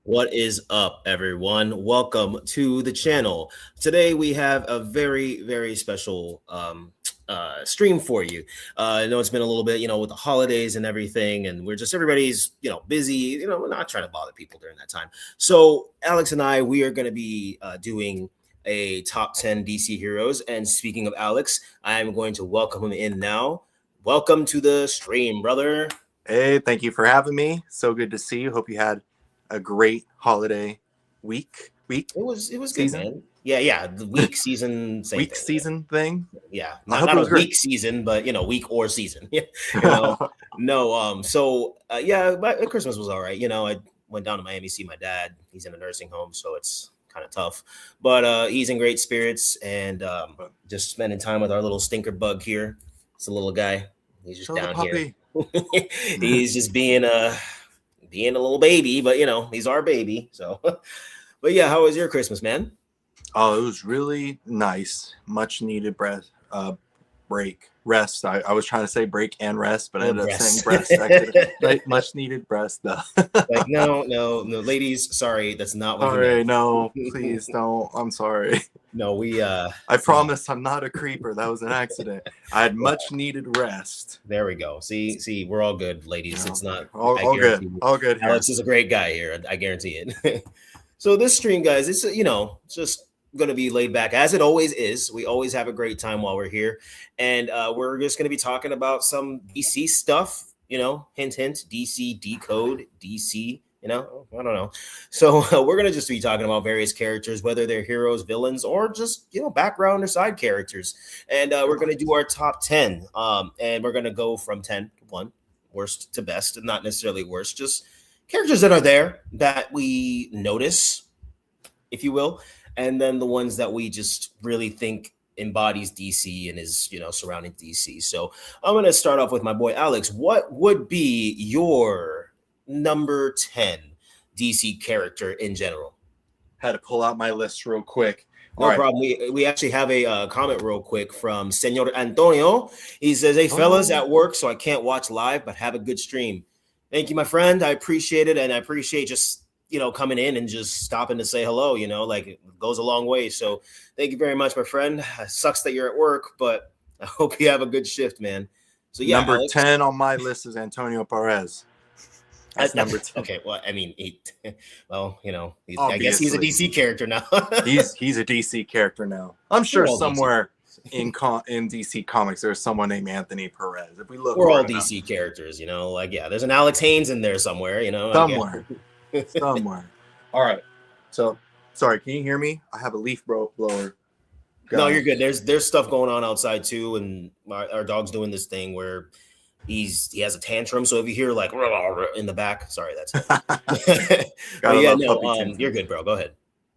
What is up, everyone? Welcome to the channel. Today we have a very special stream for you. I know it's been a little bit, with the holidays and everything, and everybody's, busy. We're not trying to bother people during that time. So Alex and I, we are going to be doing a top 10 DC heroes. And speaking of Alex, I am going to welcome him in now. Welcome to the stream, brother. Hey, thank you for having me. So good to see you. Hope you had a great holiday week. It was good, man. Yeah. The week season, same week thing, season thing. Yeah, not a week season, but week or season. No. So Christmas was all right. I went down to Miami to see my dad. He's in a nursing home, so it's kind of tough. But he's in great spirits, and just spending time with our little stinker bug here. It's a little guy. He's just down here. He's just being a little baby, but he's our baby. So, but yeah, how was your Christmas, man? Oh, it was really nice. Much needed rest. I was trying to say break and rest, but I ended up saying breast. Much needed breast, though. Like, no, ladies, sorry, that's not what. Sorry, no, please don't. I'm sorry. No, I promise I'm not a creeper. That was an accident. I had much needed rest. There we go. See, we're all good, ladies. It's not all good. All good. Here. Alex is a great guy here. I guarantee it. So this stream, guys, it's just going to be laid back as it always is. We always have a great time while we're here, and we're just going to be talking about some DC stuff. Hint, DC Decode, DC. I don't know. So we're going to just be talking about various characters, whether they're heroes, villains, or just, background or side characters. And we're going to do our top 10. And we're going to go from 10 to 1, worst to best, not necessarily worst, just characters that are there that we notice, if you will. And then the ones that we just really think embodies DC and is, surrounding DC. So I'm going to start off with my boy, Alex. What would be your number 10 DC character in general? Had to pull out my list real quick. No problem. We actually have a comment real quick from Senor Antonio. He says, "Hey, fellas, at work, so I can't watch live, but have a good stream." Thank you, my friend. I appreciate it, and I appreciate just coming in and just stopping to say hello. Like it goes a long way. So thank you very much, my friend. It sucks that you're at work, but I hope you have a good shift, man. So yeah, number Alex, 10 on my list is Antonio Perez. That's number 10. Okay, well, I mean, I guess he's a DC character now. he's a DC character now. I'm sure somewhere in DC Comics there's someone named Anthony Perez. If we look, we're all DC characters, there's an Alex Haynes in there somewhere, somewhere. All right. So, sorry, can you hear me? I have a leaf blower. No, you're good. There's stuff going on outside too, and our dog's doing this thing where he has a tantrum. So if you hear like in the back, sorry, that's it. You're good, bro. Go ahead.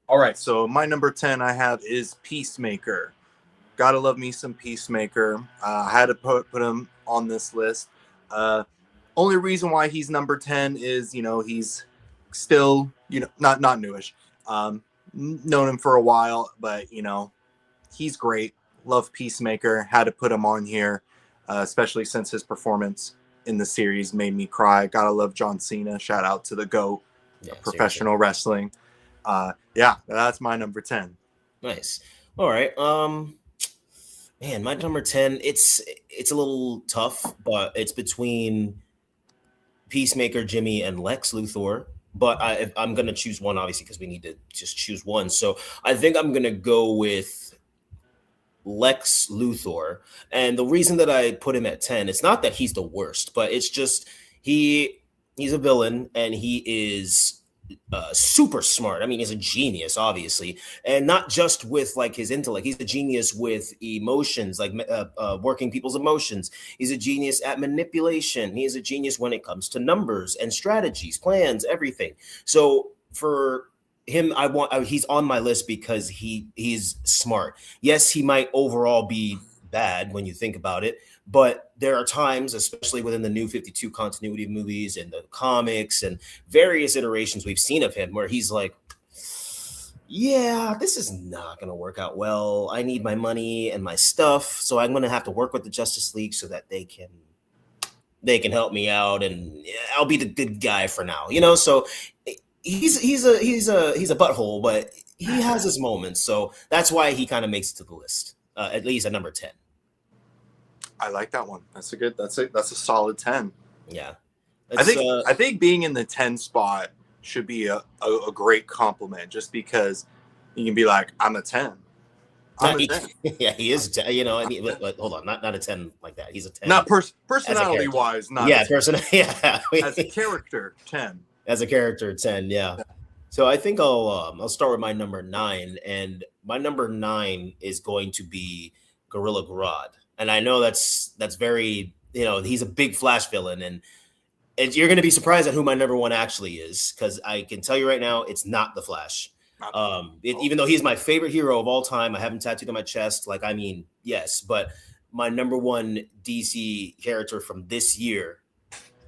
All right. So my number 10 I have is Peacemaker. Gotta love me some Peacemaker. I had to put him on this list. Only reason why he's number 10 is he's still not newish. Known him for a while, but he's great. Love Peacemaker. Had to put him on here. Especially since his performance in the series made me cry. Gotta love John Cena. Shout out to the GOAT, professional wrestling. That's my number 10. Nice. All right. Man, my number 10, it's a little tough, but it's between Peacemaker, Jimmy, and Lex Luthor. But I'm gonna choose one, obviously, because we need to just choose one. So I think I'm gonna go with Lex Luthor. And the reason that I put him at 10, it's not that he's the worst, but it's just he's a villain, and he is super smart. I mean, he's a genius, obviously, and not just with like his intellect. He's a genius with emotions, like working people's emotions. He's a genius at manipulation. He is a genius when it comes to numbers and strategies, plans, everything. So for him, he's on my list because he's smart. Yes, he might overall be bad when you think about it, but there are times, especially within the New 52 continuity of movies and the comics and various iterations we've seen of him, where he's like, yeah, this is not going to work out well. I need my money and my stuff, so I'm going to have to work with the Justice League so that they can help me out, and I'll be the good guy for now, So he's a butthole, but he has his moments. So that's why he kind of makes it to the list, at least at number 10. I like that one. That's a solid 10. Yeah, I think being in the 10 spot should be a great compliment, just because you can be like, I'm a 10. I'm a 10. Yeah, he is. You know, I mean, but hold on, not a 10 like that. He's a 10. Not personality wise, not yeah, yeah. As a character, 10. As a character, 10. Yeah. So I think I'll start with my number 9, and my number 9 is going to be Gorilla Grodd. And I know that's very, he's a big Flash villain, and you're going to be surprised at who my number 1 actually is, because I can tell you right now, it's not the Flash. Even though he's my favorite hero of all time, I have him tattooed on my chest. Like, I mean, yes, but my number 1 DC character from this year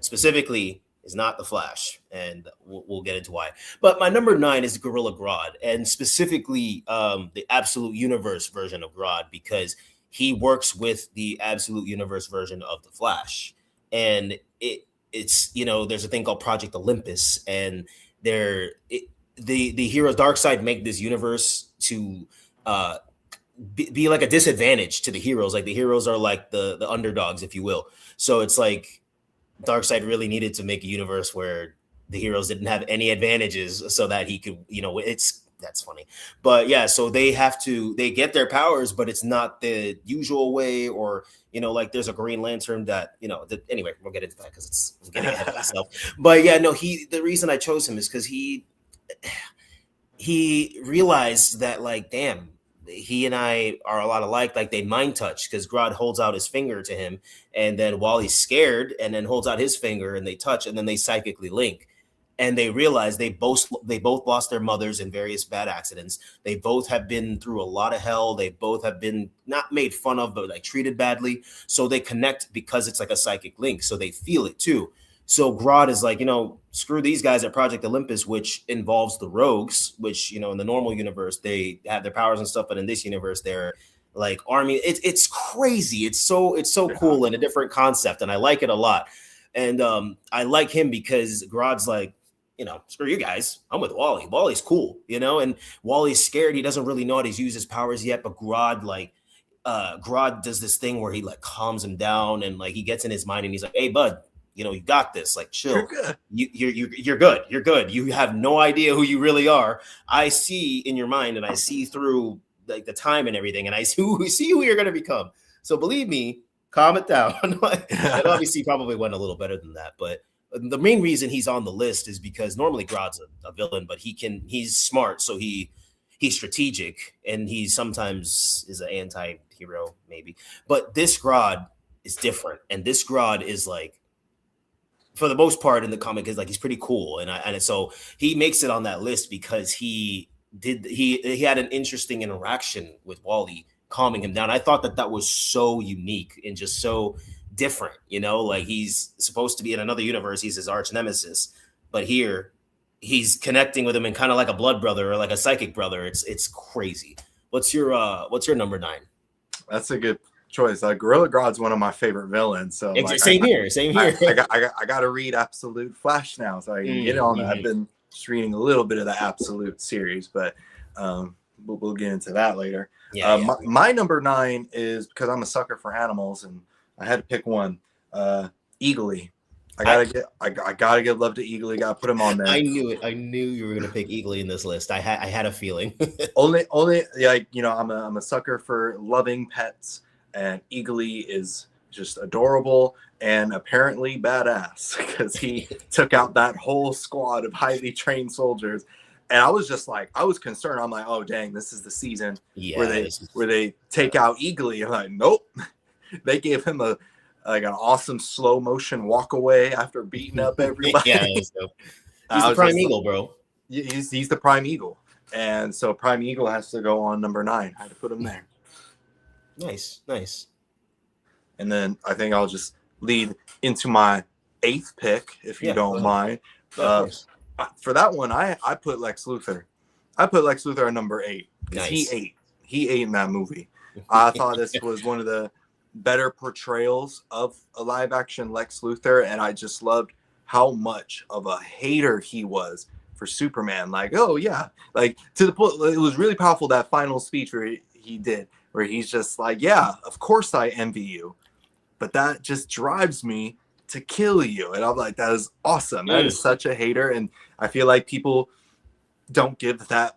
specifically is not the Flash, and we'll get into why. But my number 9 is Gorilla Grodd, and specifically the Absolute Universe version of Grodd, because he works with the Absolute Universe version of the Flash, and it's there's a thing called Project Olympus, and the heroes Darkseid make this universe to be like a disadvantage to the heroes. Like, the heroes are like the underdogs, if you will. So it's like Darkseid really needed to make a universe where the heroes didn't have any advantages, so that he could, that's funny. But yeah, so they get their powers, but it's not the usual way, or, like there's a Green Lantern that, anyway, we'll get into that because I'm getting ahead of myself. But yeah, no, the reason I chose him is because he realized that, like, damn, he and I are a lot alike. Like, they mind touch, because Grodd holds out his finger to him, and then Wally's scared and then holds out his finger, and they touch, and then they psychically link. And they realize they both lost their mothers in various bad accidents. They both have been through a lot of hell. They both have been not made fun of, but like treated badly. So they connect because it's like a psychic link. So they feel it too. So Grodd is like, screw these guys at Project Olympus, which involves the Rogues, which, in the normal universe, they have their powers and stuff. But in this universe, they're like army. It's crazy. It's so cool and a different concept. And I like it a lot. And I like him because Grodd's like, screw you guys. I'm with Wally. Wally's cool, and Wally's scared. He doesn't really know how to use his powers yet. But Grodd does this thing where he like calms him down, and like he gets in his mind, and he's like, hey, bud, you got this. Like, chill. You're good. You're good. You're good. You have no idea who you really are. I see in your mind, and I see through like the time and everything, and I see who you're going to become. So believe me, calm it down. And obviously probably went a little better than that, but the main reason he's on the list is because normally Grodd's a villain, but he's smart, so he's strategic, and he sometimes is an anti-hero maybe. But this Grodd is different, and this Grodd is like, for the most part in the comic, is like, he's pretty cool, and so he makes it on that list because he had an interesting interaction with Wally, calming him down. I thought that was so unique and just so different, like he's supposed to be in another universe, he's his arch nemesis, but here he's connecting with him in kind of like a blood brother or like a psychic brother. It's crazy. What's your number 9? That's a good choice. Gorilla Grodd's one of my favorite villains, so same here. I got to read Absolute Flash now, so I can get on that. I've been just reading a little bit of the Absolute series, but we'll get into that later. My number 9 is, because I'm a sucker for animals and I had to pick one. Eagly. I gotta give love to Eagly. Gotta put him on there. I knew it. I knew you were gonna pick Eagly in this list. I had a feeling. only like, I'm a sucker for loving pets, and Eagly is just adorable and apparently badass, because he took out that whole squad of highly trained soldiers. And I was just like, I was concerned. I'm like, oh dang, this is the season where they take out Eagly. I'm like, nope. They gave him an awesome slow motion walk away after beating up everybody. He's the Prime Eagle, bro. He's the Prime Eagle, and so Prime Eagle has to go on number 9. I had to put him there. Nice. And then I think I'll just lead into my 8th pick, if you don't mind. For that one, I put Lex Luthor. I put Lex Luthor at number 8. Nice. He ate in that movie. I thought this was one of the better portrayals of a live action Lex Luthor, and I just loved how much of a hater he was for Superman. Like, oh yeah, like to the point. It was really powerful, that final speech where he did, where he's just like, yeah, of course I envy you, but that just drives me to kill you. And I'm like, that is awesome. That is such a hater, and I feel like people don't give that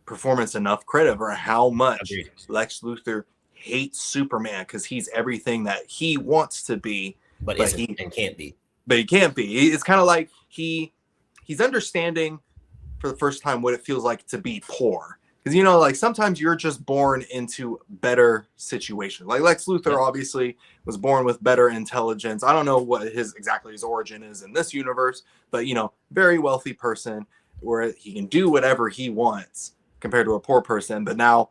performance enough credit for how much Lex Luthor hates Superman, because he's everything that he wants to be, but isn't and can't be. But he can't be. It's kind of like he's understanding for the first time what it feels like to be poor. Because, you know, like sometimes you're just born into better situations. Like Lex Luthor obviously was born with better intelligence. I don't know what his origin is in this universe, but, you know, very wealthy person where he can do whatever he wants compared to a poor person. But now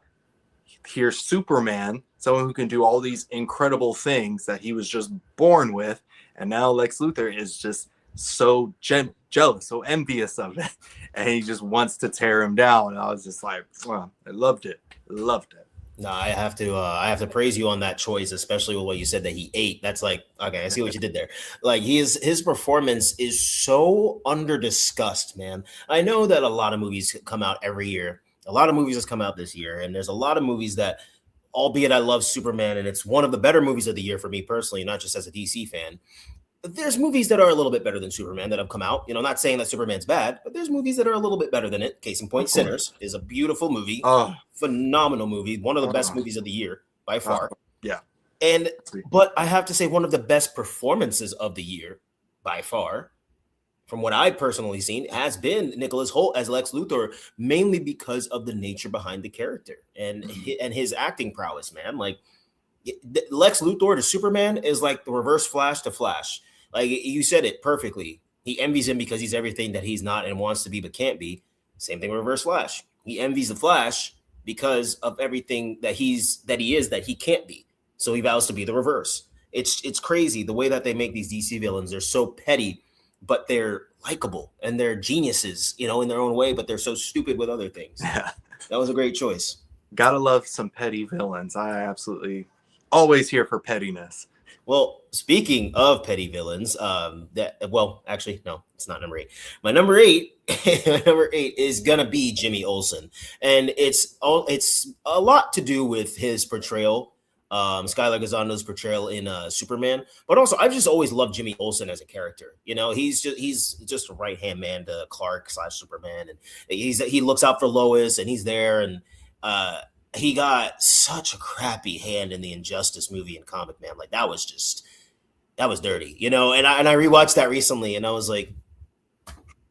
here's Superman, someone who can do all these incredible things that he was just born with. And now Lex Luthor is just so jealous, so envious of it. And he just wants to tear him down. And I was just like, wow, I loved it. Loved it. No, I have to praise you on that choice, especially with what you said that he ate. That's like, okay, I see what you did there. Like his performance is so under discussed, man. I know that a lot of movies come out every year. A lot of movies has come out this year, and there's a lot of movies that, albeit I love Superman, and it's one of the better movies of the year for me personally, not just as a DC fan. There's movies that are a little bit better than Superman that have come out. You know, not saying that Superman's bad, but there's movies that are a little bit better than it. Case in point, Sinners is a beautiful movie, phenomenal movie, one of the best movies of the year by far. Yeah. But I have to say, one of the best performances of the year by far, from what I've personally seen, has been Nicholas Hoult as Lex Luthor, mainly because of the nature behind the character and his acting prowess, man. Like Lex Luthor to Superman is like the reverse Flash to Flash. Like you said it perfectly. He envies him because he's everything that he's not and wants to be but can't be. Same thing with reverse Flash. He envies the Flash because of everything that he is that he can't be. So he vows to be the reverse. It's crazy the way that they make these DC villains. They're so petty, but they're likable and they're geniuses, you know, in their own way, but they're so stupid with other things. Yeah. That was a great choice. Gotta love some petty villains. I absolutely always here for pettiness. Well, speaking of petty villains, actually, no, it's not number 8. My number 8, is gonna be Jimmy Olsen, and it's a lot to do with his portrayal, Skylar Gazando's portrayal in Superman, but also I've just always loved Jimmy Olsen as a character. You know, he's just a right hand man to Clark / Superman, and he looks out for Lois, and he's there, and he got such a crappy hand in the Injustice movie and comic, man. Like that was dirty, you know. And I rewatched that recently, and I was like,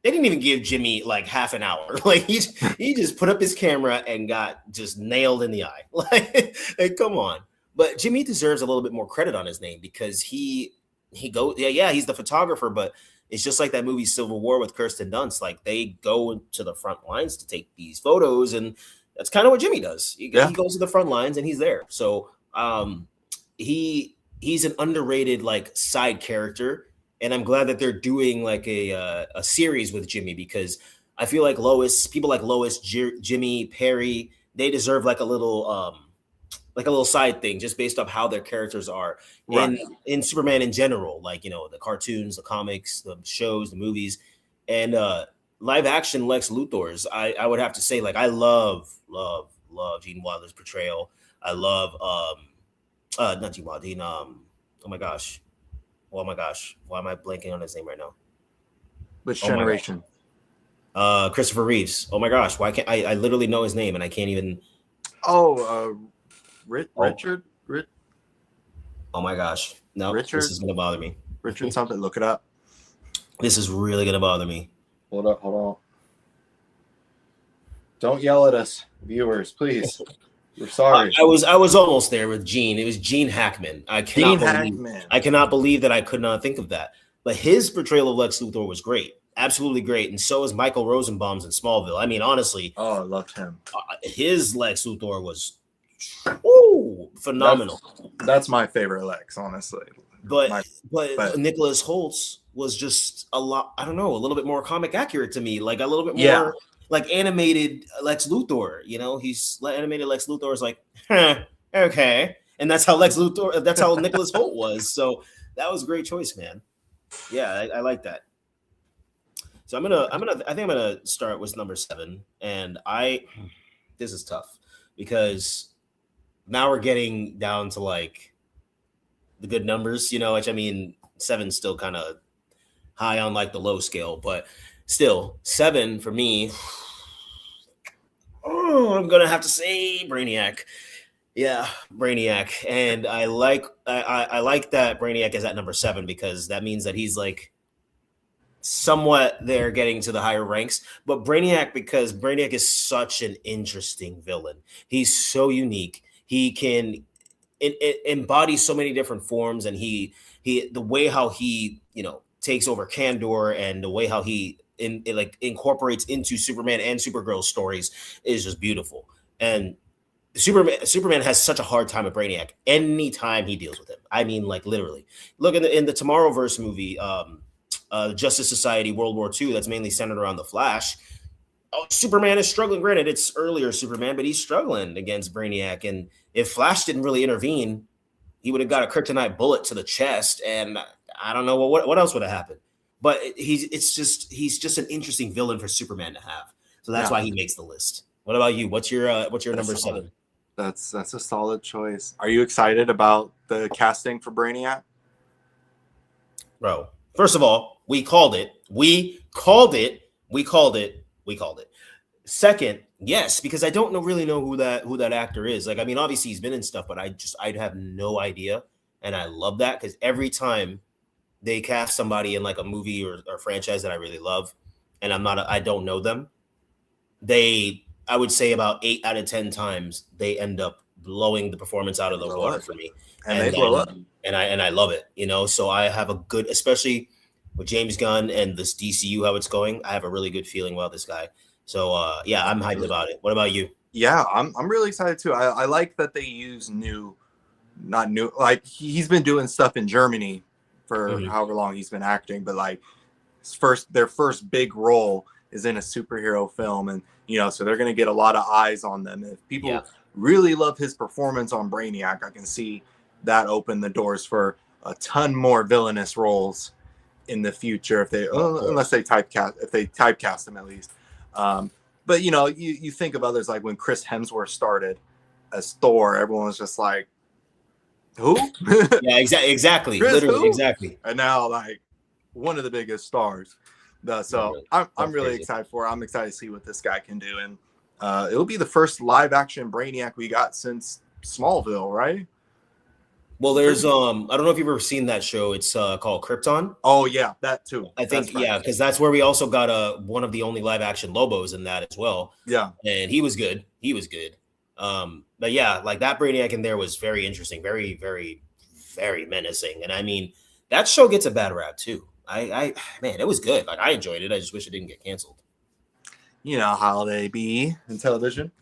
they didn't even give Jimmy like half an hour. Like he just put up his camera and got just nailed in the eye. Like come on. But Jimmy deserves a little bit more credit on his name because he goes, he's the photographer, but it's just like that movie Civil War with Kirsten Dunst. Like they go into the front lines to take these photos, and that's kind of what Jimmy does. He goes to the front lines and he's there. So he's an underrated like side character, and I'm glad that they're doing like a series with Jimmy, because I feel like people like Lois, Jimmy, Perry, they deserve like a little side thing just based off how their characters are in Superman in general, like, you know, the cartoons, the comics, the shows, the movies, and live action Lex Luthor's. I would have to say, like, I love Gene Wilder's portrayal. I love not Gene Wilder, oh my gosh, why am I blanking on his name right now? Which generation? Christopher Reeves. Oh my gosh, why can't I literally know his name and I can't even. Richard. Oh my gosh, no, Richard. This is gonna bother me. Richard something. Look it up. This is really gonna bother me. Hold on. Don't yell at us, viewers, please. We're sorry. I was almost there with Gene. It was Gene Hackman. I cannot believe that I could not think of that. But his portrayal of Lex Luthor was great, absolutely great, and so is Michael Rosenbaum's in Smallville. I mean, honestly, I loved him. His Lex Luthor was phenomenal. That's my favorite Lex, honestly. But Nicholas Hoult was just a little bit more comic accurate to me, like a little bit more like animated Lex Luthor. You know, he's animated Lex Luthor is like, okay, and that's how Nicholas Hoult was. So that was a great choice, man. Yeah, I like that. So I think I'm gonna start with number 7, and this is tough because now we're getting down to like the good numbers, which I mean, 7's still kind of high on like the low scale, but still 7 for me. Oh, I'm gonna have to say Brainiac. Yeah, Brainiac, and I like that Brainiac is at number 7 because that means that he's like somewhat there getting to the higher ranks. But Brainiac, because Brainiac is such an interesting villain, he's so unique. He can embody so many different forms, and the way how he takes over Kandor and the way how he like incorporates into Superman and Supergirl stories is just beautiful. And Superman has such a hard time with Brainiac anytime he deals with him. I mean, like literally. Look in the Tomorrowverse movie, Justice Society World War II, that's mainly centered around the Flash. Oh, Superman is struggling. Granted, it's earlier Superman, but he's struggling against Brainiac. And if Flash didn't really intervene, he would have got a kryptonite bullet to the chest, and I don't know what else would have happened. But he's just an interesting villain for Superman to have. So that's why he makes the list. What about you? What's your number 7? That's a solid choice. Are you excited about the casting for Brainiac? Bro, first of all, we called it. We called it. Second, yes, because I don't really know who that actor is. Like, I mean, obviously he's been in stuff, but I'd have no idea. And I love that because every time they cast somebody in like a movie or franchise that I really love, and I don't know them, I would say about 8 out of 10 times they end up blowing the performance out of the water for me. And they blow up. And I love it, so I have a good, especially with James Gunn and this DCU, how it's going, I have a really good feeling about this guy. So I'm hyped about it. What about you? Yeah, I'm really excited too. I like that they use not new, like he's been doing stuff in Germany for however long he's been acting, but like their first big role is in a superhero film, and so they're going to get a lot of eyes on them. If people really love his performance on Brainiac, I can see that open the doors for a ton more villainous roles in the future if they unless they typecast him at least. But you think of others, like when Chris Hemsworth started as Thor, everyone was just like, who? Yeah, exactly. Chris, literally who? Exactly. And now like one of the biggest stars. So I'm really excited for it. I'm excited to see what this guy can do, and it'll be the first live action Brainiac we got since Smallville, right? Well, there's I don't know if you've ever seen that show. It's called Krypton. Oh yeah, that too. I think because that's where we also got one of the only live action Lobos in that as well. Yeah, and he was good. But yeah, like that Brainiac in there was very interesting, very, very, very menacing. And I mean, that show gets a bad rap too. Man, it was good. Like I enjoyed it. I just wish it didn't get canceled. How they be in television.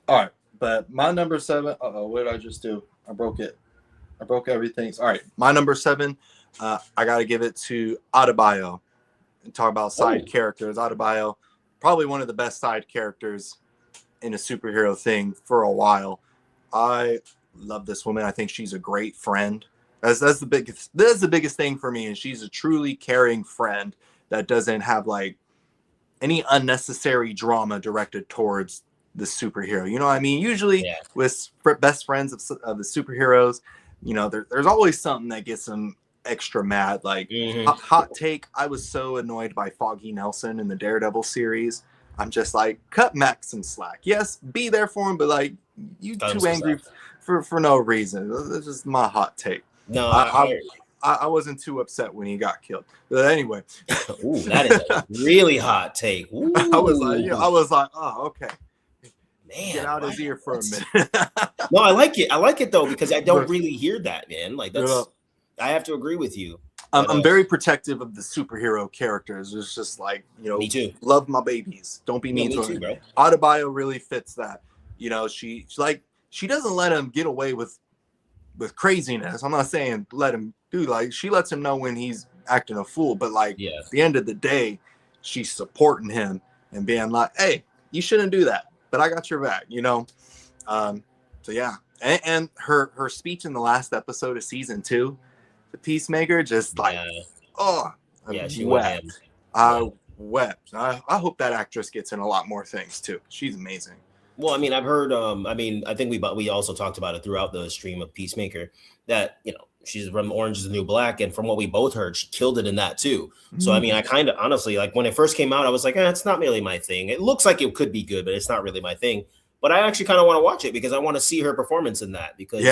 All right, but my number 7. What did I just do? I broke it. I broke everything. All right, my number 7. I got to give it to Adebayo. And talk about side characters. Adebayo, probably one of the best side characters in a superhero thing for a while. I love this woman. I think she's a great friend. That's the biggest thing for me, and she's a truly caring friend that doesn't have like any unnecessary drama directed towards the superhero. You know what I mean? Usually with best friends of the superheroes, there's always something that gets them extra mad. Like hot take, I was so annoyed by Foggy Nelson in the Daredevil series. I'm just like, cut Max some slack. Yes, be there for him, but like you too angry for no reason. That's just my hot take. No, I wasn't too upset when he got killed. But anyway, ooh, that is a really hot take. Ooh. I was like, oh, okay. Man, get out his ear for a minute. No, I like it. I like it though because I don't really hear that, man. Like that's, I have to agree with you. I'm very protective of the superhero characters. It's just like, me too. Love my babies. Don't be mean to them. Bro. Adebayo really fits that. She doesn't let him get away with craziness. I'm not saying let him do, like, she lets him know when he's acting a fool, but like at the end of the day, she's supporting him and being like, hey, you shouldn't do that, but I got your back, So yeah. And her speech in the last episode of season 2, the Peacemaker, just like, she went. I wept. I hope that actress gets in a lot more things too. She's amazing. Well, I mean, I've heard. I mean, I think we also talked about it throughout the stream of Peacemaker that she's from Orange is the New Black, and from what we both heard, she killed it in that too. So I mean, I kind of honestly like when it first came out, I was like, it's not really my thing. It looks like it could be good, but it's not really my thing. But I actually kind of want to watch it because I want to see her performance in that because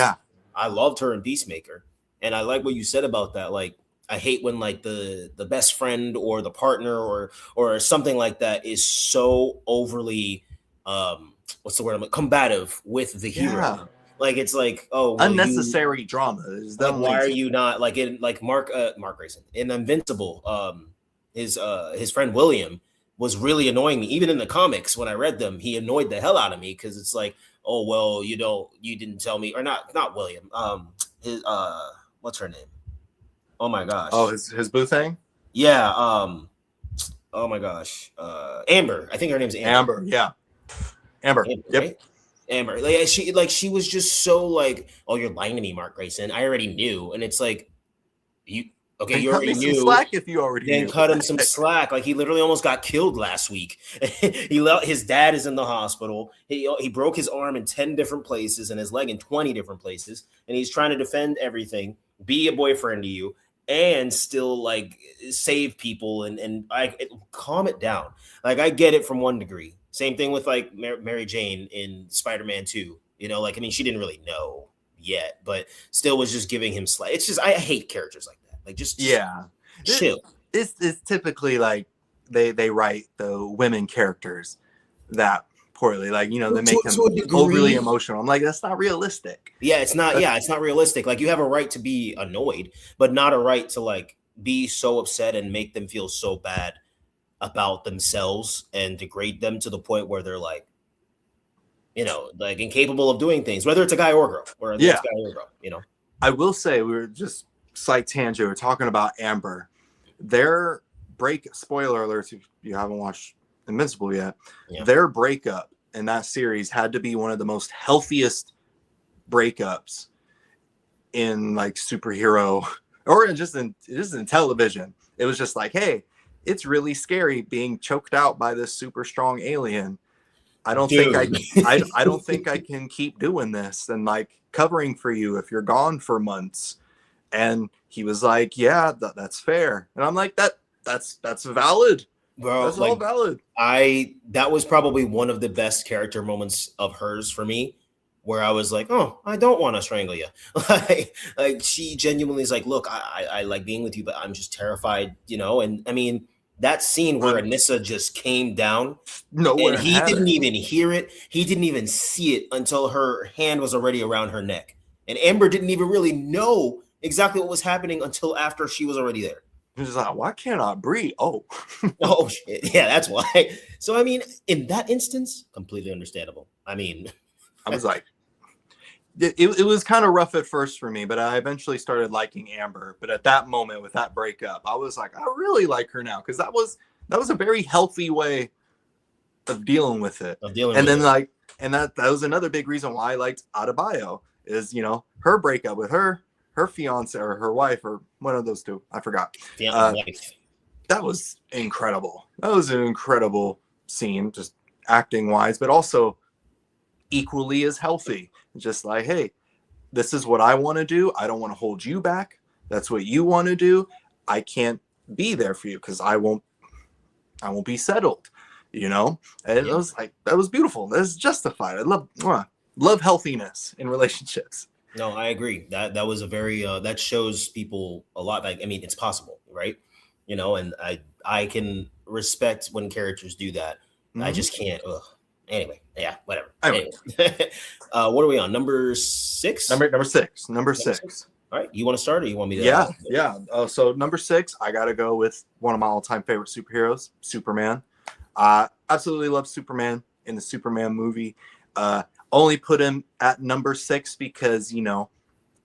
I loved her in Peacemaker, and I like what you said about that. Like, I hate when like the best friend or the partner or something like that is so overly what's the word? Combative with the hero. Like it's like, oh, well, unnecessary drama. Like, why are you not like in like Mark Grayson in Invincible? His friend William was really annoying me. Even in the comics, when I read them, he annoyed the hell out of me because it's like, oh well, you didn't tell me, or not William. His what's her name? Oh my gosh. Oh, his boo thing? Yeah. Oh my gosh. Amber. I think her name's Amber. Amber. Yeah. Amber. Yep. Right? Amber. She was just so like, oh, you're lying to me, Mark Grayson. I already knew. And it's like, you already knew. Some slack if you already then knew. Cut him some slack. Like he literally almost got killed last week. His dad is in the hospital. He broke his arm in 10 different places and his leg in 20 different places. And he's trying to defend everything, be a boyfriend to you, and still like save people and calm it down. Like I get it from one degree. Same thing with like Mary Jane in Spider-Man 2. Like I mean, she didn't really know yet, but still was just giving him slack. It's just I hate characters like that. Like just chill. It's typically like they write the women characters that poorly. Like they make them overly emotional. I'm like, that's not realistic. Yeah, it's not. Yeah, it's not realistic. Like you have a right to be annoyed, but not a right to like be so upset and make them feel so bad about themselves and degrade them to the point where they're like, like incapable of doing things, whether it's a guy or a girl, or a guy or a girl. I will say we were just slight tangent. We're talking about Amber. Their spoiler alerts if you haven't watched Invincible yet. Yeah. Their breakup in that series had to be one of the most healthiest breakups in like superhero or just in television. It was just like, hey, it's really scary being choked out by this super strong alien. I don't think I don't think I can keep doing this and like covering for you if you're gone for months. And he was like, yeah, that's fair. And I'm like, that's valid. Bro, that's all valid. That was probably one of the best character moments of hers for me, where I was like, oh, I don't want to strangle you. like she genuinely is like, look, I like being with you, but I'm just terrified, And I mean, that scene where Anissa just came down, and he didn't even hear it. He didn't even see it until her hand was already around her neck. And Amber didn't even really know exactly what was happening until after she was already there. He was like, why can't I breathe? Oh. Oh, shit. Yeah, that's why. So, I mean, in that instance, completely understandable. I mean, I was like, it was kind of rough at first for me, but I eventually started liking Amber. But at that moment with that breakup, I was like, I really like her now because that was a very healthy way of dealing with it. And that was another big reason why I liked Adebayo is her breakup with her fiance or her wife or one of those two. I forgot. That was incredible. That was an incredible scene, just acting wise, but also equally as healthy. Just like, hey, this is what I want to do. I don't want to hold you back. That's what you want to do. I can't be there for you because I won't be settled, And it was like, that was beautiful. That's justified. I love healthiness in relationships. No, I agree. That was a very that shows people a lot. Like, I mean, it's possible, right? And I can respect when characters do that. Mm-hmm. I just can't. Anyway, yeah, whatever. Anyway. What are we on? Number 6? Number six. All right, you want to start, or you want me to? Yeah. So number 6, I gotta go with one of my all-time favorite superheroes, Superman. Absolutely love Superman in the Superman movie. Only put him at number 6 because I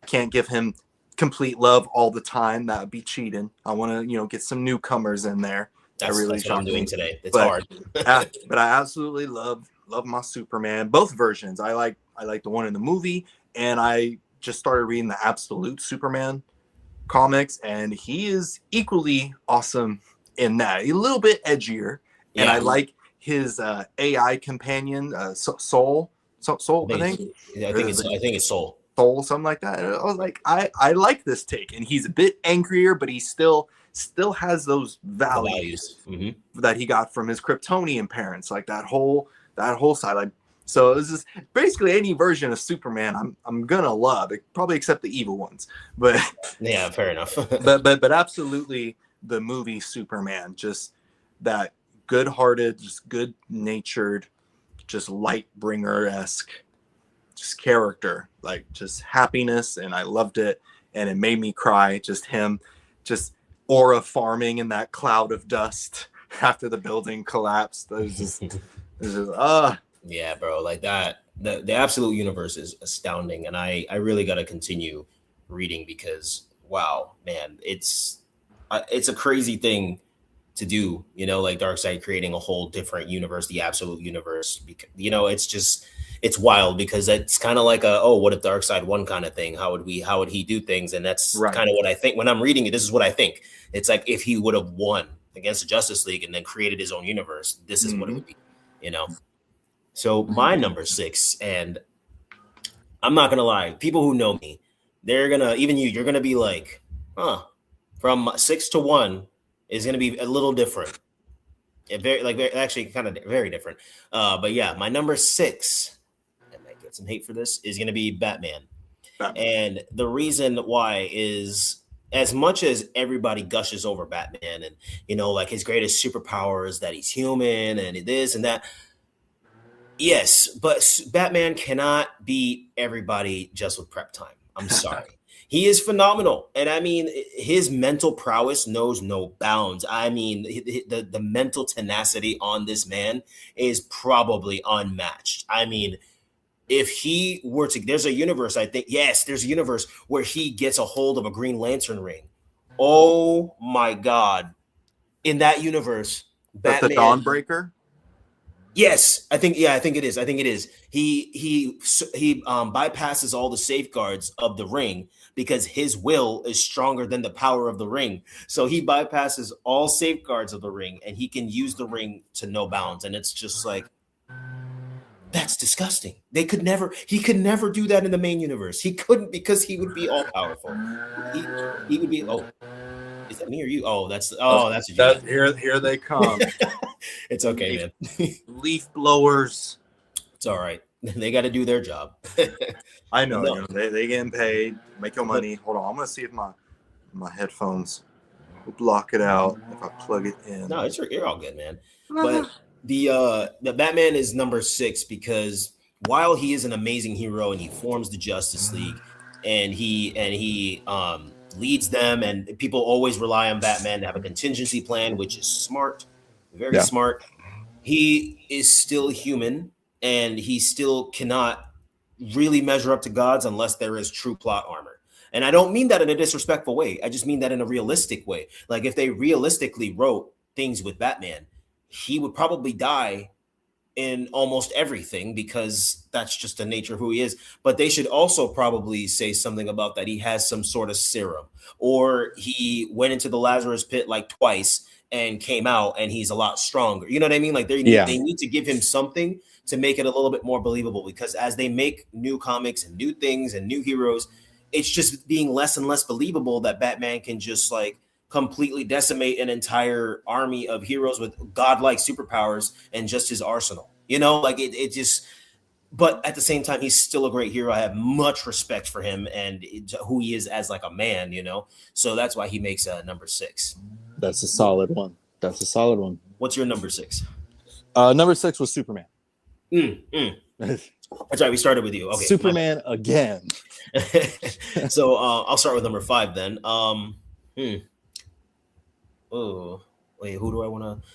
can't give him complete love all the time. That would be cheating. I want to get some newcomers in there. That's what I'm doing today. It's hard. But I absolutely love my Superman. Both versions. I like the one in the movie, and I just started reading the Absolute Superman comics, and he is equally awesome in that. A little bit edgier, and I Yeah, like his AI companion, Soul, I think. I think it's Soul. Soul, something like that. And I was like, I like this take, and he's a bit angrier, but he still has those The values values. Hmm. that he got from his Kryptonian parents, like that whole side. Like, so this is basically any version of Superman I'm gonna love, probably except the evil ones. But Yeah, fair enough. but absolutely the movie Superman, just that good-hearted, just good-natured, just light bringer-esque just character, like just happiness, and I loved it, and it made me cry. Just him, just aura farming in that cloud of dust after the building collapsed. Yeah, bro, like that. The absolute universe is astounding, and I really got to continue reading because wow, man, it's a crazy thing to do. You know, like Darkseid creating a whole different universe, the absolute universe. Because it's just it's wild because it's kind of like what if Darkseid won kind of thing. How would he do things? And that's Right. kind of what I think when I'm reading it. This is what I think. It's like if he would have won against the Justice League and then created his own universe, this is what it would be. You know. So my number 6, and I'm not gonna lie, people who know me, they're gonna even you're gonna be like, huh, from 6 to 1 is gonna be a little different. Actually kind of very different. But yeah, my number 6, I might get some hate for this, is gonna be Batman. And the reason why is as much as everybody gushes over Batman and like his greatest superpower is that he's human and this and that. Yes, but Batman cannot beat everybody just with prep time. I'm sorry. He is phenomenal. And I mean, his mental prowess knows no bounds. I mean, the mental tenacity on this man is probably unmatched. I mean, if he were to, there's a universe, I think, yes, there's a universe where he gets a hold of a Green Lantern ring. Oh my God. In that universe, That's the Batman. Dawnbreaker? Yes, I think it is. I think it is. He bypasses all the safeguards of the ring because his will is stronger than the power of the ring. So he bypasses all safeguards of the ring and he can use the ring to no bounds. And it's just like that's disgusting. He could never do that in the main universe. He couldn't because he would be all powerful. He would be is that me or you? That's what you got. Here they come. It's okay, man. Leaf blowers. It's all right. They got to do their job. I know. No. They getting paid. Make your money. Hold on. I'm gonna see if my headphones will block it out if I plug it in. No, you're all good, man. But the Batman is number 6 because while he is an amazing hero and he forms the Justice League and he leads them and people always rely on Batman to have a contingency plan, which is smart, very smart. He is still human and he still cannot really measure up to gods unless there is true plot armor. And I don't mean that in a disrespectful way. I just mean that in a realistic way. Like if they realistically wrote things with Batman, he would probably die in almost everything because that's just the nature of who he is. But they should also probably say something about that he has some sort of serum or he went into the Lazarus pit like twice and came out and he's a lot stronger. You know what I mean? Like they need to give him something to make it a little bit more believable because as they make new comics and new things and new heroes, it's just being less and less believable that Batman can just like completely decimate an entire army of heroes with godlike superpowers and just his arsenal. Like it just, but at the same time, he's still a great hero. I have much respect for him and who he is as like a man, so that's why he makes number 6. That's a solid one. What's your number 6? Number 6 was Superman. That's right. We started with you. Okay. Superman again. So I'll start with number 5 then. Oh, wait, who do I want to?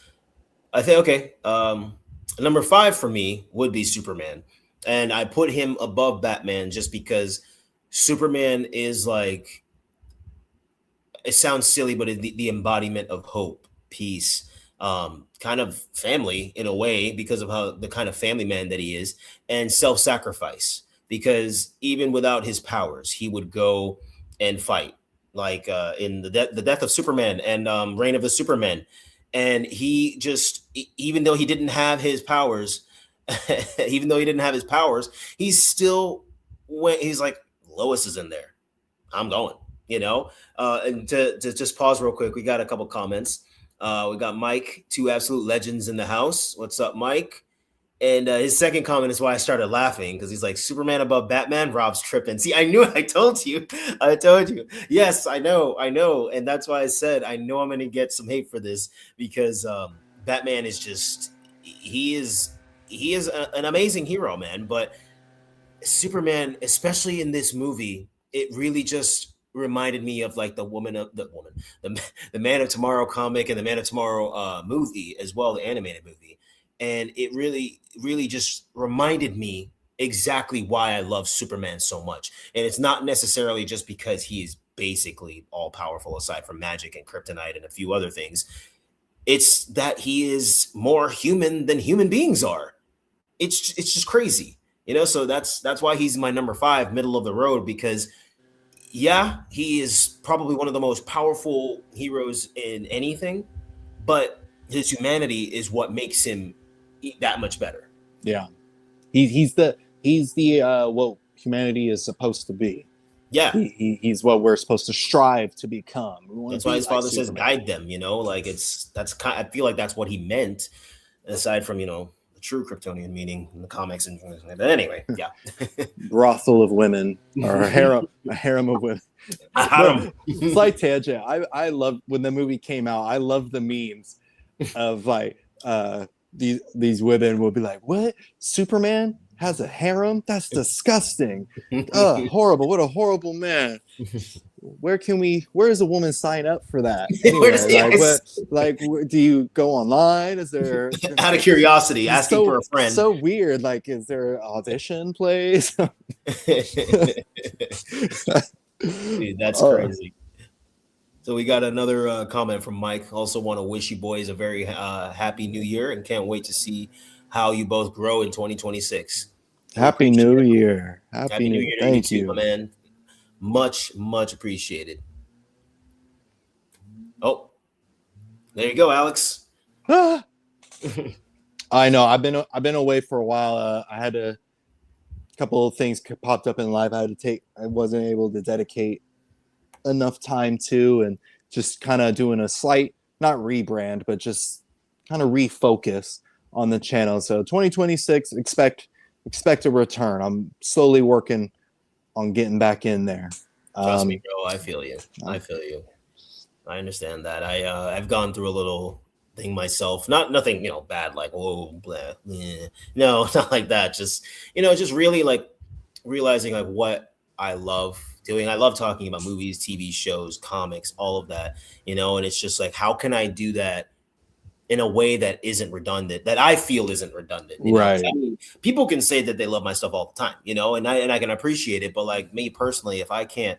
I think, okay. Number 5 for me would be Superman. And I put him above Batman just because Superman is like, it sounds silly, but the embodiment of hope, peace, kind of family in a way because of how the kind of family man that he is, and self-sacrifice. Because even without his powers, he would go and fight. Like in the death of Superman and Reign of the Supermen, and he just, even though he didn't have his powers, he still went. He's like, Lois is in there, I'm going. And to just pause real quick, we got a couple comments. We got Mike, two absolute legends in the house. What's up, Mike? And his second comment is why I started laughing, because he's like, Superman above Batman, Rob's tripping. See, I knew it. I told you. Yes, I know. And that's why I said, I know I'm going to get some hate for this, because Batman is just, he is an amazing hero, man. But Superman, especially in this movie, it really just reminded me of like the Man of Tomorrow comic and the Man of Tomorrow movie as well, the animated movie. And it really, really just reminded me exactly why I love Superman so much. And it's not necessarily just because he is basically all powerful aside from magic and kryptonite and a few other things. It's that he is more human than human beings are. It's just crazy, so that's why he's my number 5, middle of the road, because yeah, he is probably one of the most powerful heroes in anything, but his humanity is what makes him that much better. Yeah, he's the what humanity is supposed to be. Yeah, he's what we're supposed to strive to become. That's why his father says guide them. I feel like that's what he meant, aside from the true Kryptonian meaning in the comics and but anyway, yeah. Brothel of women, or a harem of women. Slight tangent. I love when the movie came out. I love the memes of like these women will be like, "What? Superman has a harem? That's disgusting. Horrible. What a horrible man. Where does a woman sign up for that? Anyway, do you go online? Is there out of curiosity, asking for a friend? So weird. Like, is there an audition place? Dude, that's crazy. So we got another comment from Mike. Also want to wish you boys a very happy new year, and can't wait to see how you both grow in 2026. Happy New Year. Happy New Year. Thank you, man. Much appreciated. Oh, there you go, Alex. I know. I've been away for a while. I had a couple of things popped up in life. I wasn't able to dedicate enough time to, and just kind of doing a slight, not rebrand, but just kind of refocus on the channel. So 2026, expect a return. I'm slowly working on getting back in there. Trust me, bro. I feel you. I understand that. I've gone through a little thing myself. Nothing, bad, like, oh, blah, bleh. No, not like that. Just, just really like realizing like what I love doing. I love talking about movies, TV shows, comics, all of that, and it's just like, how can I do that in a way that isn't redundant, that I feel isn't redundant. Right. I mean, people can say that they love my stuff all the time, and I can appreciate it. But like me personally, if I can't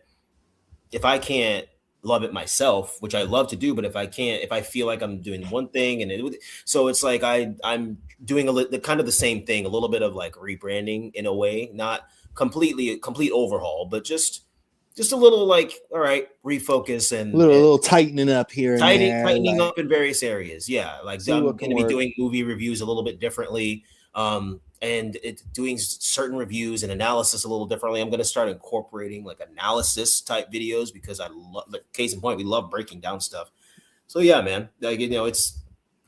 love it myself, which I love to do, but if I feel like I'm doing one thing so it's like I'm doing the same thing, a little bit of like rebranding in a way, not complete overhaul, but just a little like, all right, refocus and a little tightening up here, tightening up in various areas. Yeah, like I'm going to be doing movie reviews a little bit differently, and doing certain reviews and analysis a little differently. I'm going to start incorporating like analysis type videos, because I love. Case in point, we love breaking down stuff. So yeah, man, like it's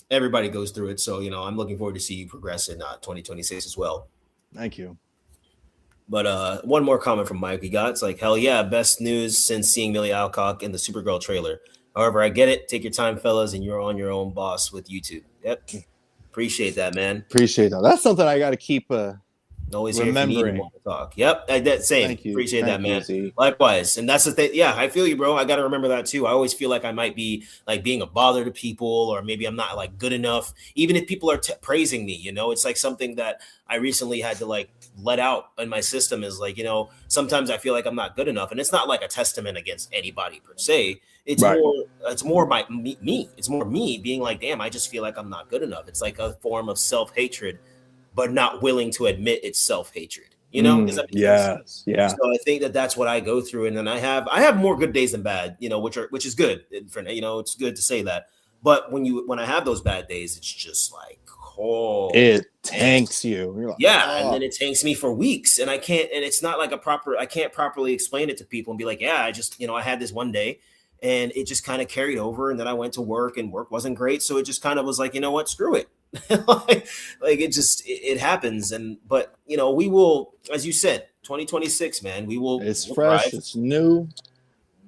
everybody goes through it. So I'm looking forward to see you progress in 2026 as well. Thank you. But one more comment from Mike we got. It's like, hell yeah, best news since seeing Millie Alcock in the Supergirl trailer. However, I get it. Take your time, fellas, and you're on your own, boss, with YouTube. Yep. Appreciate that, man. Appreciate that. That's something I got to keep always remembering. Here if you need to talk. Yep. That same. Thank you. Appreciate that, man. You, likewise. And that's the thing. Yeah, I feel you, bro. I got to remember that too. I always feel like I might be like being a bother to people, or maybe I'm not like good enough. Even if people are praising me, it's like something that I recently had to like let out in my system, is like, sometimes I feel like I'm not good enough. And it's not like a testament against anybody per se. It's right. more by me. It's more me being like, damn, I just feel like I'm not good enough. It's like a form of self-hatred, but not willing to admit it's self-hatred. Yes. Yeah. So I think that's what I go through. And then I have more good days than bad, which is good for, it's good to say that. But when I have those bad days, it's just like, oh, it tanks you. You're like, yeah, and then it tanks me for weeks, and I can't. And it's not like I can't properly explain it to people and be like, yeah, I just I had this one day, and it just kind of carried over, and then I went to work, and work wasn't great, so it just kind of was like, you know what, screw it. like it happens, but we will, as you said, 2026, man, it's we'll fresh, thrive. it's new,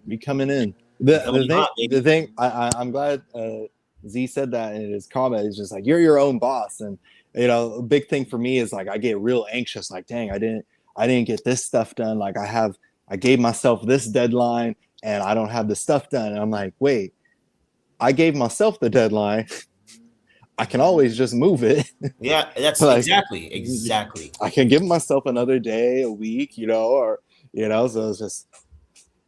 be coming in. The thing I'm glad Z said that in his comment. Is just like, you're your own boss, and a big thing for me is like, I get real anxious, like, dang, I didn't get this stuff done, like I gave myself this deadline and I don't have the stuff done, and I'm like, wait, I gave myself the deadline. I can always just move it. Yeah, that's like, exactly. I can give myself another day, a week, or so it's just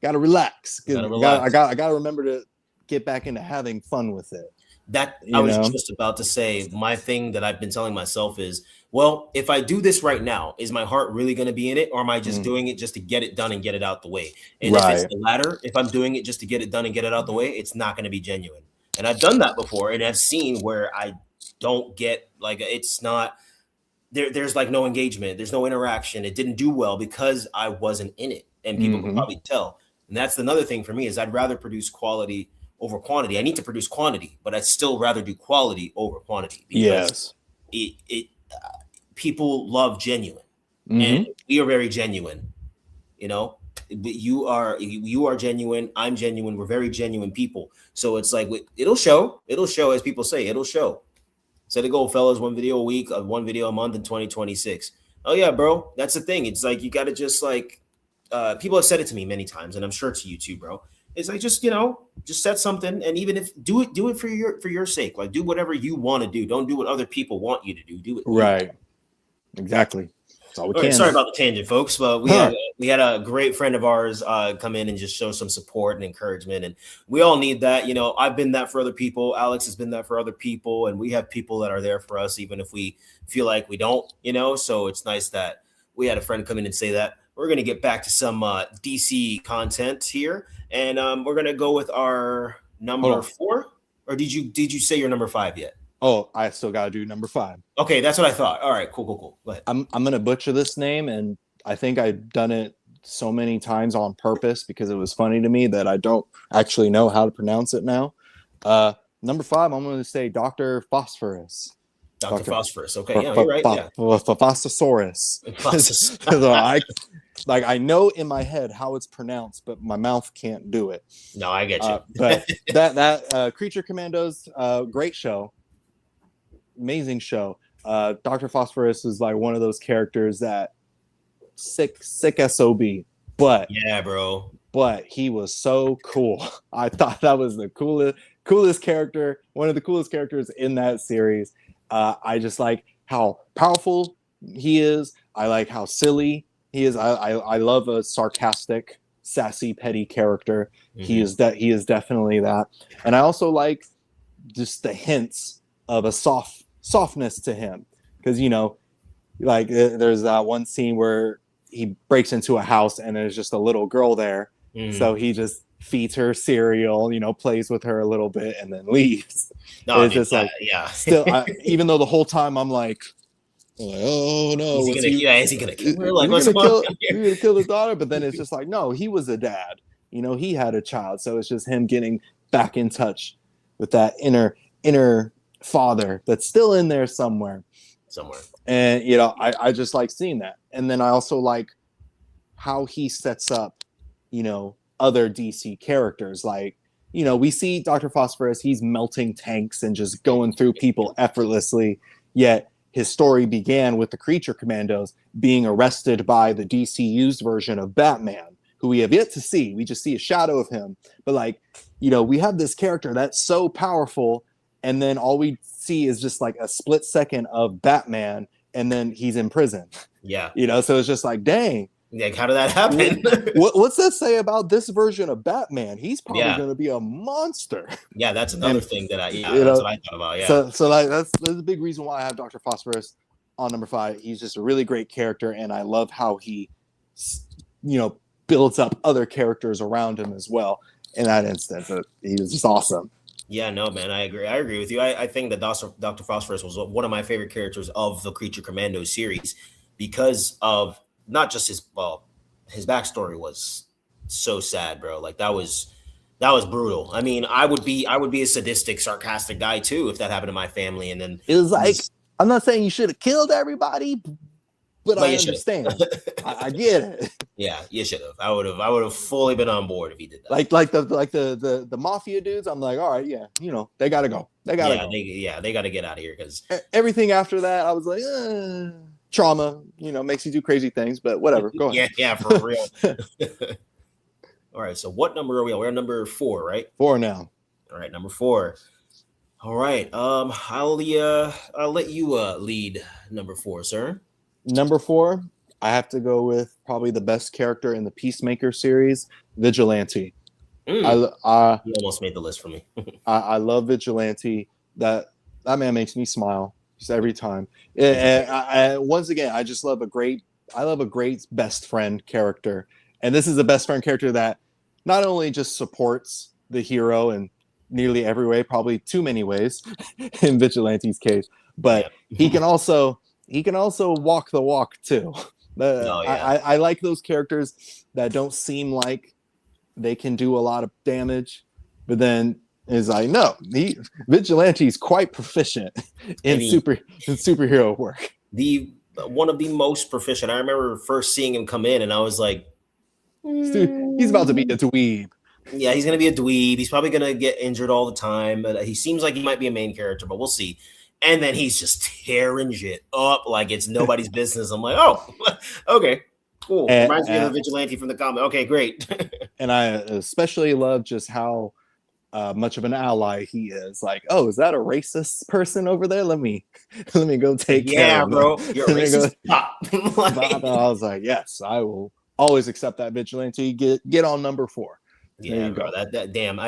gotta relax. I gotta remember to get back into having fun with it. That I was just about to say, my thing that I've been telling myself is, well, if I do this right now, is my heart really going to be in it, or am I just doing it just to get it done and get it out the way? And if it's the latter, if I'm doing it just to get it done and get it out the way, it's not going to be genuine. And I've done that before, and I've seen where I don't get, like, it's not there's like no engagement, there's no interaction. It didn't do well because I wasn't in it, and people can probably tell. And that's another thing for me, is I'd rather produce quality over quantity. I need to produce quantity, but I'd still rather do quality over quantity, because people love genuine, and we are very genuine. You are genuine. I'm genuine. We're very genuine people. So it's like, it'll show. It'll show, as people say. It'll show. Set a goal, fellas. 1 video a week, 1 video a month in 2026. Oh yeah, bro. That's the thing. It's like, you got to just like, people have said it to me many times, and I'm sure to you too, bro. It's like, just set something, and even if do it for your sake. Like, do whatever you want to do. Don't do what other people want you to do. Do it. Right. Exactly. That's all we can. Right, sorry about the tangent, folks, but we had a great friend of ours come in and just show some support and encouragement, and we all need that. I've been that for other people. Alex has been that for other people, and we have people that are there for us, even if we feel like we don't. So it's nice that we had a friend come in and say that. We're going to get back to some DC content here, and we're going to go with our number 4. Or did you say your number 5 yet? Oh, I still got to do number 5. Okay, that's what I thought. All right, cool. Go ahead. I'm going to butcher this name, and I think I've done it so many times on purpose because it was funny to me that I don't actually know how to pronounce it now. Number 5, I'm going to say Dr. Phosphorus. Dr. Phosphorus. Okay, yeah, you're right. Yeah. Phosphorus. I know in my head how it's pronounced, but my mouth can't do it. No, I get you. But that Creature Commandos, great show. Amazing show. Dr. Phosphorus is like one of those characters that sick SOB, but yeah, bro. But he was so cool. I thought that was the coolest character, one of the coolest characters in that series. I just like how powerful he is. I like how silly he is. I love a sarcastic, sassy, petty character. He is definitely that. And I also like just the hints of a softness to him, because like there's that one scene where he breaks into a house and there's just a little girl there, so he just feeds her cereal, plays with her a little bit, and then leaves. No, it's just like, yeah. Still, even though the whole time I'm like, oh no, is he gonna kill her? Like, you're gonna kill his daughter? But then it's just like, no, he was a dad. He had a child, so it's just him getting back in touch with that inner father that's still in there somewhere. And I just like seeing that. And then I also like how he sets up other DC characters. Like, we see Dr. Phosphorus, he's melting tanks and just going through people effortlessly, yet his story began with the Creature Commandos being arrested by the DCU's version of Batman, who we have yet to see. We just see a shadow of him, but we have this character that's so powerful, and then all we see is just like a split second of Batman, and then he's in prison. Yeah. So it's just like, dang. Like, how did that happen? What's that say about this version of Batman? He's probably going to be a monster. Yeah, that's another thing that that's what I thought about. Yeah. So like that's a big reason why I have Dr. Phosphorus on number 5. He's just a really great character, and I love how he, builds up other characters around him as well. In that instance, he was just awesome. Yeah, no, man, I agree. I agree with you. I think that Dr. Phosphorus was one of my favorite characters of the Creature Commando series because of not just his backstory was so sad, bro. Like that was brutal. I mean, I would be a sadistic, sarcastic guy too if that happened to my family. And then, It was like, I'm not saying you should have killed everybody, but but I you should understand. have. I get it. Yeah, you should have. I would have fully been on board if he did that. Like the mafia dudes. I'm like, all right, yeah, they gotta go. They gotta go. They got to get out of here because Everything after that, I was like, trauma. Makes you do crazy things, but whatever. Go ahead. yeah, for real. All right, so what number are we on? We're on number 4, right? 4 now. All right, number 4. All right, I'll let you lead number 4, sir. Number 4, I have to go with probably the best character in the Peacemaker series, Vigilante. You almost made the list for me. I love Vigilante. That man makes me smile just every time. And once again, I just love a great best friend character. And this is a best friend character that not only just supports the hero in nearly every way, probably too many ways in Vigilante's case, but he can also walk the walk too. I like those characters that don't seem like they can do a lot of damage, but then is like, no, Vigilante is quite proficient in superhero work. One of the most proficient. I remember first seeing him come in, and I was like, dude, he's about to be a dweeb. Yeah, he's gonna be a dweeb. He's probably gonna get injured all the time, but he seems like he might be a main character. But we'll see. And then he's just tearing shit up like it's nobody's business. I'm like, oh, okay. Cool. Reminds me of the Vigilante from the comic. Okay, great. And I especially love just how much of an ally he is. Like, oh, is that a racist person over there? Let me go take care of him. Bro. You're a racist pop. I was like, yes, I will always accept that Vigilante. Get on number 4. Yeah, bro. That damn.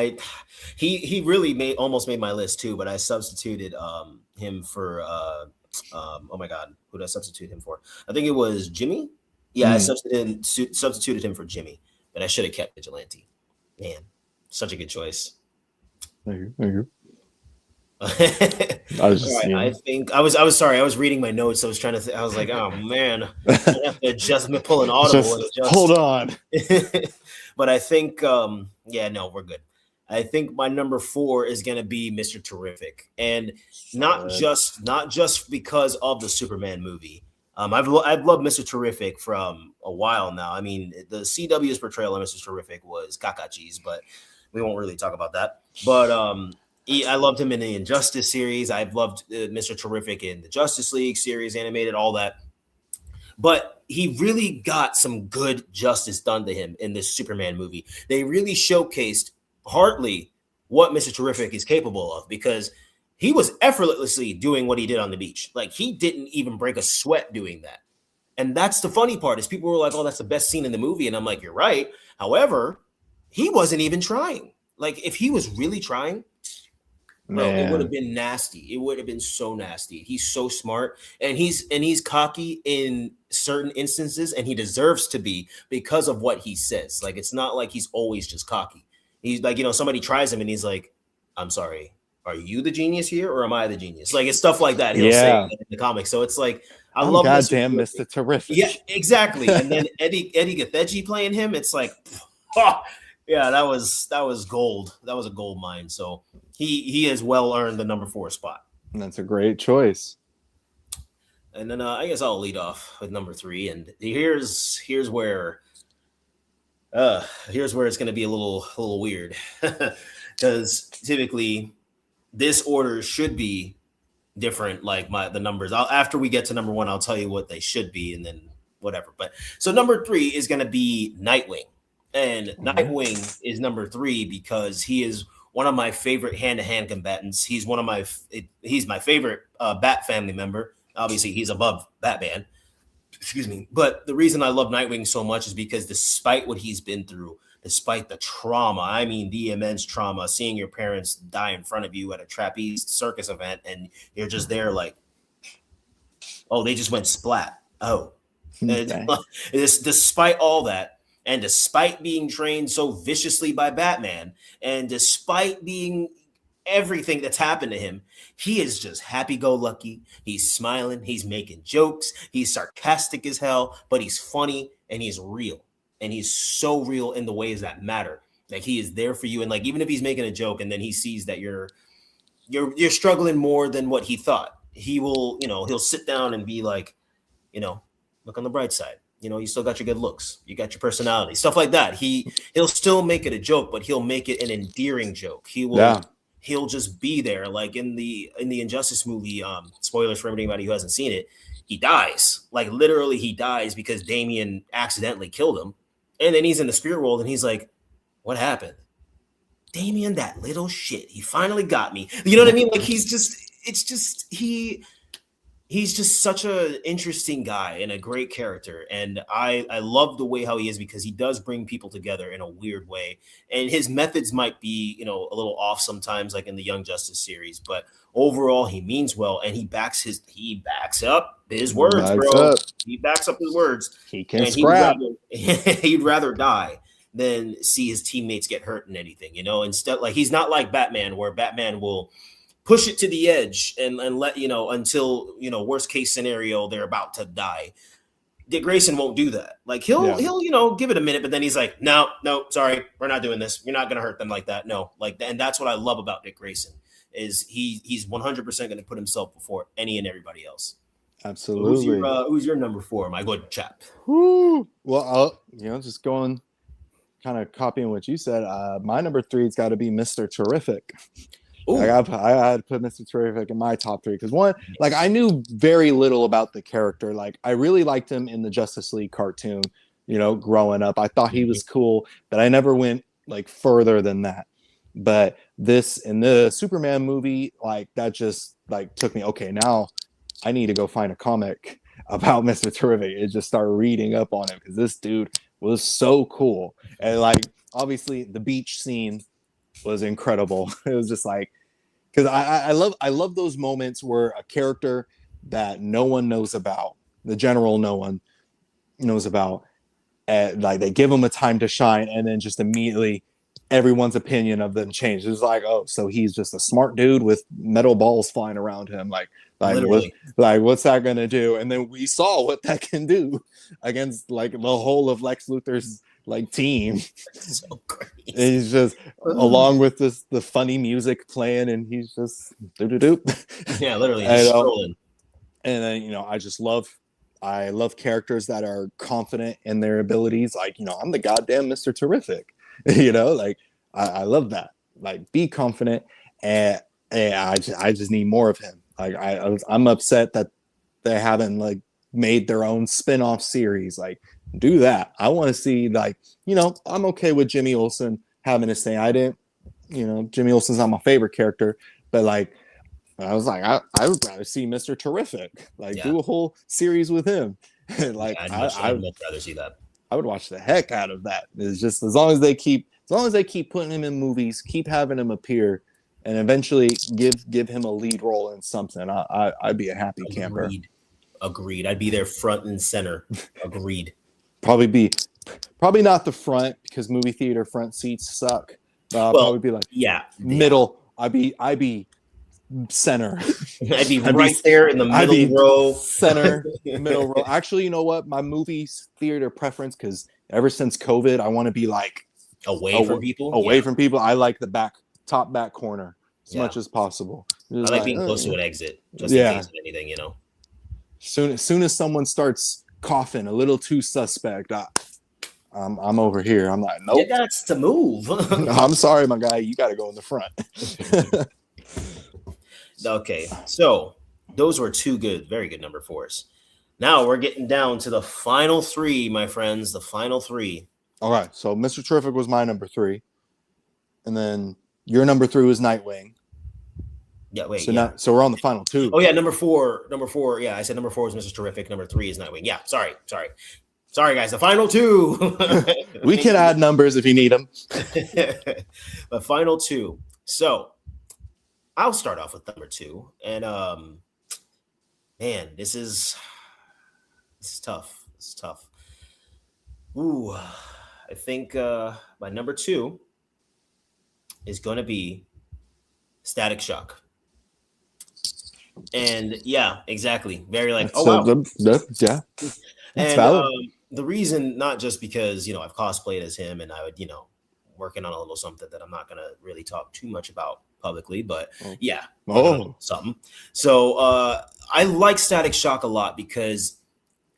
He really almost made my list too, but I substituted him for oh my god, who did I substitute him for? I think it was Jimmy. Yeah, I substituted him for Jimmy, but I should have kept Vigilante. Man, such a good choice. Thank you. I think I was sorry. I was reading my notes. I was trying to. I was like, oh man, I have to adjust. Pull an audible. Hold on. But I think, no, we're good. I think my number 4 is gonna be Mr. Terrific, and not just because of the Superman movie. I've loved Mr. Terrific from a while now. I mean, the CW's portrayal of Mr. Terrific was caca cheese, but we won't really talk about that. But I loved him in the Injustice series. I've loved Mr. Terrific in the Justice League series, animated, all that. But he really got some good justice done to him in this Superman movie. They really showcased partly what Mr. Terrific is capable of, because he was effortlessly doing what he did on the beach. Like, he didn't even break a sweat doing that. And that's the funny part, is people were like, oh, that's the best scene in the movie. And I'm like, you're right. However, he wasn't even trying. Like, if he was really trying, bro, it would have been nasty. It would have been so nasty. He's so smart, and he's cocky in certain instances, and he deserves to be because of what he says. Like, it's not like he's always just cocky. He's like, somebody tries him and he's like, I'm sorry, are you the genius here or am I the genius? Like, it's stuff like that. He'll say in the comics. So it's like, I love goddamn Mr. Terrific. Yeah, exactly. And then Eddie Gatheji playing him, it's like, oh, yeah, that was gold. That was a gold mine. So he has well earned the number 4 spot. And that's a great choice. And then I guess I'll lead off with number 3. And here's where it's going to be a little weird, because typically this order should be different. Like the numbers. After we get to number 1, I'll tell you what they should be, and then whatever. But so number 3 is going to be Nightwing. And Nightwing is number 3 because he is one of my favorite hand-to-hand combatants. He's my favorite Bat family member. Obviously, he's above Batman. Excuse me. But the reason I love Nightwing so much is because despite what he's been through, despite the trauma, I mean the immense trauma, seeing your parents die in front of you at a trapeze circus event, and you're just there like, oh, they just went splat. Oh. Despite all that, and despite being trained so viciously by Batman, and despite being everything that's happened to him, he is just happy-go-lucky. He's smiling. He's making jokes. He's sarcastic as hell, but he's funny and he's real. And he's so real in the ways that matter. Like he is there for you. And like even if he's making a joke and then he sees that you're struggling more than what he thought, he will, he'll sit down and be like, look on the bright side. You still got your good looks. You got your personality, stuff like that. He'll still make it a joke, but he'll make it an endearing joke. He'll just be there. Like in the Injustice movie, spoilers for anybody who hasn't seen it, he dies. Like literally he dies because Damian accidentally killed him. And then he's in the spirit world and he's like, what happened? Damian, that little shit. He finally got me. You know what I mean? Like he's just such an interesting guy and a great character. And I love the way how he is because he does bring people together in a weird way. And his methods might be, a little off sometimes, like in the Young Justice series, but overall he means well and he backs up his words, bro. He backs up his words. He can scrap. He'd rather die than see his teammates get hurt in anything, instead, like he's not like Batman where Batman will push it to the edge and let, until, worst case scenario, they're about to die. Dick Grayson won't do that. Like he'll give it a minute, but then he's like, no, sorry, we're not doing this. You're not going to hurt them like that. No, like, and that's what I love about Dick Grayson is he's 100% going to put himself before any and everybody else. Absolutely. Who's your number 4, my good chap? Woo. Well, just going kind of copying what you said. My number 3's got to be Mr. Terrific. I had to put Mr. Terrific in my top 3 because one, like I knew very little about the character. Like I really liked him in the Justice League cartoon, growing up. I thought he was cool, but I never went like further than that. But this in the Superman movie, like that just like took me, okay, now I need to go find a comic about Mr. Terrific. It just started reading up on him because this dude was so cool. And like obviously the beach scene was incredible. It was just like, because I love those moments where a character that no one knows about, the general no one knows about, and like they give him a time to shine, and then just immediately everyone's opinion of them changes. It's like, oh, so he's just a smart dude with metal balls flying around him. Like what's that gonna do? And then we saw what that can do against like the whole of Lex Luthor's like team. So crazy. And he's just along with the funny music playing, and he's just doop. Yeah, literally just strolling. And then I love characters that are confident in their abilities. Like I'm the goddamn Mr. Terrific. Like I love that. Like be confident, and I just need more of him. Like I'm upset that they haven't like made their own spin-off series. Like do that. I want to see like, I'm okay with Jimmy Olsen having his thing. I didn't, Jimmy Olsen's not my favorite character, but like, I was like, I would rather see Mr. Terrific, like do a whole series with him. Like I'd much rather see that. I would watch the heck out of that. It's just as long as they keep putting him in movies, keep having him appear, and eventually give him a lead role in something, I'd be a happy camper. Agreed. I'd be there front and center. Agreed. Probably not the front because movie theater front seats suck. Probably be like middle. I'd be center. I'd be right there in the middle row. Center, middle row. Actually, you know what? My movie theater preference, because ever since COVID, I want to be like away from people. From people. I like the top back corner as much as possible. I like being close to an exit, just in case of anything, As soon as someone starts coughing a little too suspect, I'm over here. I'm like, nope. That's to move. I'm sorry, my guy. You got to go in the front. Okay, so those were 2 very good number 4s. Now we're getting down to the final 3, my friends. The final 3. All right. So Mr. Terrific was my number 3, and then your number 3 was Nightwing. Yeah, wait. So we're on the final 2. Oh yeah, number 4. Yeah, I said number 4 is Mr. Terrific. Number 3 is Nightwing. Yeah, sorry, guys. The final 2. We can add numbers if you need them. The final 2. So I'll start off with number 2, and man, this is tough. It's tough. Ooh, I think my number 2 is going to be Static Shock. And yeah, exactly. Very like, So oh wow. yeah, that's And valid. the reason, not just because I've cosplayed as him, and I would working on a little something that I'm not gonna really talk too much about publicly, but yeah, something. So I like Static Shock a lot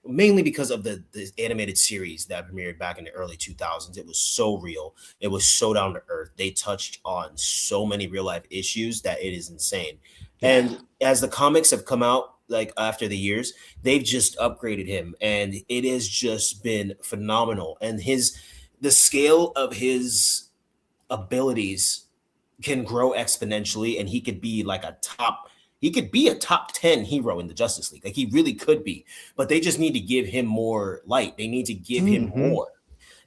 mainly because of the animated series that premiered back in the early 2000s. It was so real. It was so down to earth. They touched on so many real life issues that it is insane. Yeah. And as the comics have come out, like after the years, they've just upgraded him, and it has just been phenomenal. And the scale of his abilities can grow exponentially, and he could be like a top 10 hero in the Justice League. Like he really could be, but they just need to give him more light. They need to give him more.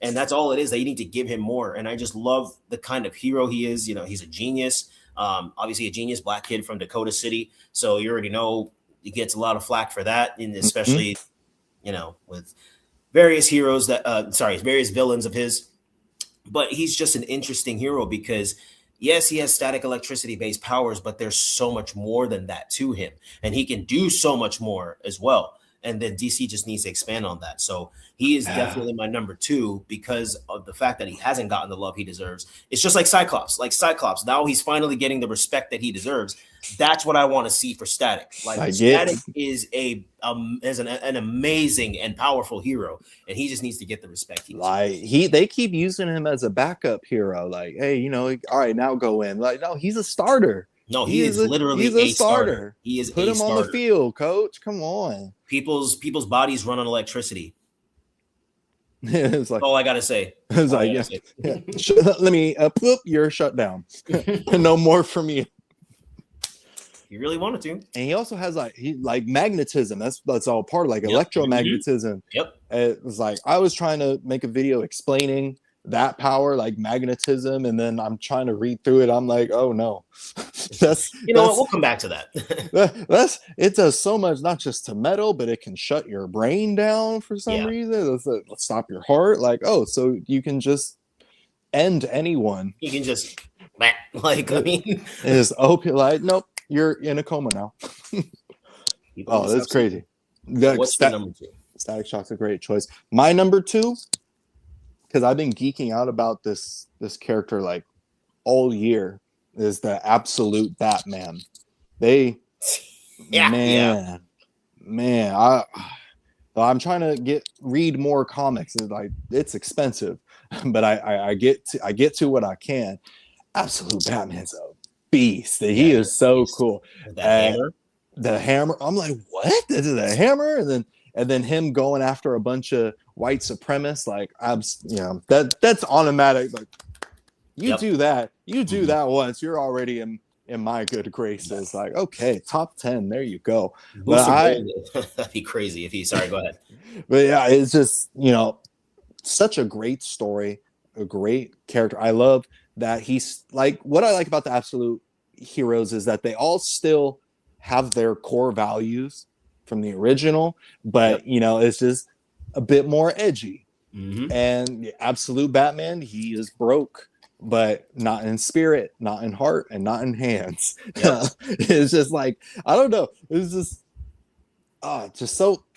And that's all it is. They need to give him more. And I just love the kind of hero he is. He's a genius. Obviously a genius black kid from Dakota City. So you already know he gets a lot of flack for that. And especially, with various heroes various villains of his. But he's just an interesting hero because yes, he has static electricity based powers, but there's so much more than that to him. And he can do so much more as well. And then DC just needs to expand on that. So he is definitely my number 2 because of the fact that he hasn't gotten the love he deserves. It's just like Cyclops. Now he's finally getting the respect that he deserves. That's what I want to see for Static. Static is an amazing and powerful hero, and he just needs to get the respect he deserves. They keep using him as a backup hero. Like, hey, all right, now go in. Like, no, he's a starter. No, he's literally a starter. He is Put him on the field, coach. Come on. People's bodies run on electricity. It's like, all I gotta say. It's like, yeah. Let me you're shut down. No more from you. He really wanted to. And he also has like magnetism. That's all part of electromagnetism. Yep. It was like I was trying to make a video explaining that power, like magnetism, and then I'm trying to read through it. I'm like, oh no. We'll come back to that. It does so much, not just to metal, but it can shut your brain down for some reason. Let's stop your heart. Like, oh, so you can just end anyone. You can just is open. Like, nope, you're in a coma now. Oh, that's crazy. What's your number 2? Static Shock's a great choice. My number 2, because I've been geeking out about this character like all year, is the Absolute Batman. I'm trying to read more comics. It's expensive, but I get to what I can. Absolute Batman's a beast. He is so cool. The hammer. I'm like, what? This is a hammer, and then him going after a bunch of white supremacists. Like, that's automatic. Like, do that. You do that once, you're already in my good graces. Like, okay, top 10. There you go. That'd be crazy if he. Sorry, go ahead. But yeah, it's just such a great story, a great character. I love that he's like. What I like about the Absolute heroes is that they all still have their core values from the original, but it's just a bit more edgy. And the Absolute Batman, he is broke, but not in spirit, not in heart, and not in hands. It's just like, I don't know. It's just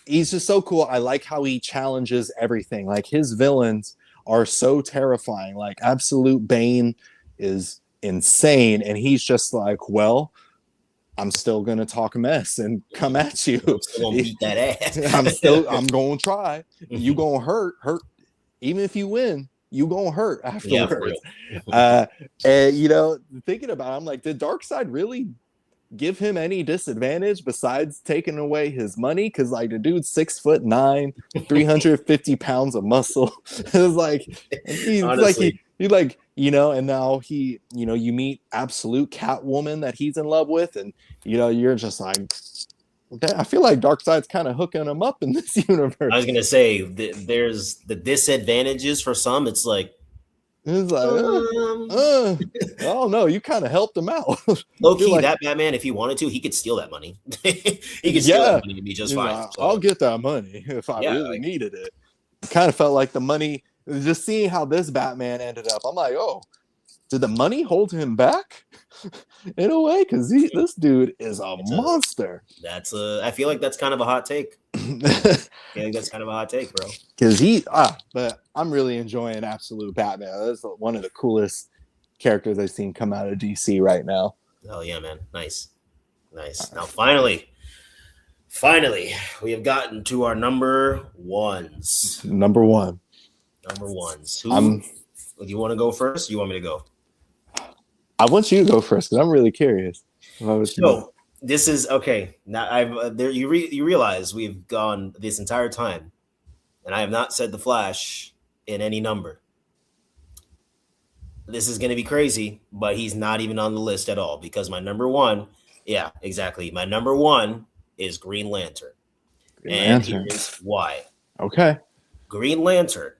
he's just so cool. I like how he challenges everything. Like, his villains are so terrifying. Like, Absolute Bane is insane, and he's just like, well, I'm still gonna talk mess and come at you. I'm still gonna beat that ass. I'm gonna try. You gonna hurt. Even if you win, you gonna hurt afterwards. And thinking about it, I'm like, did Darkseid really give him any disadvantage besides taking away his money? Because like, the dude's 6'9", 350 pounds of muscle. It was like, and now you meet Absolute Catwoman that he's in love with, and you're just like, I feel like Darkseid's kind of hooking him up in this universe. I was gonna say there's the disadvantages for some. It's like oh no, you kind of helped him out. Low key, that Batman, if he wanted to, he could steal that money. He could steal that money and be just fine. So. I'll get that money if I really needed it. It kind of felt like the money. Just seeing how this Batman ended up, I'm like, oh, did the money hold him back in a way? Because this dude is a monster. I feel like that's kind of a hot take. Because That's kind of a hot take, bro. But I'm really enjoying Absolute Batman. That's one of the coolest characters I've seen come out of DC right now. Oh yeah, man. Nice. Now finally, we have gotten to our number ones. Number one. Do you want to go first? Or you want me to go? I want you to go first because I'm really curious. So this is okay. Now you realize we've gone this entire time, and I have not said the Flash in any number. This is going to be crazy, but he's not even on the list at all because my number one, yeah, exactly. My number one is Green Lantern. And here's why. Okay. Green Lantern.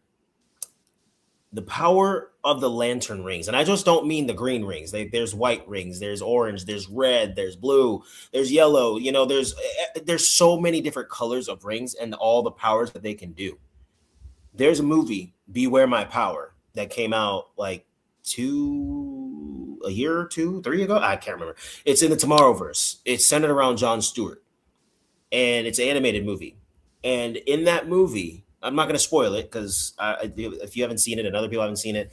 The power of the lantern rings, and I just don't mean the green rings. There's white rings, there's orange, there's red, there's blue, there's yellow. You know, there's so many different colors of rings and all the powers that they can do. There's a movie, Beware My Power, that came out like a year or 2, 3 ago. I can't remember. It's in the Tomorrowverse. It's centered around Jon Stewart, and it's an animated movie. And in that movie, I'm not going to spoil it because if you haven't seen it and other people haven't seen it,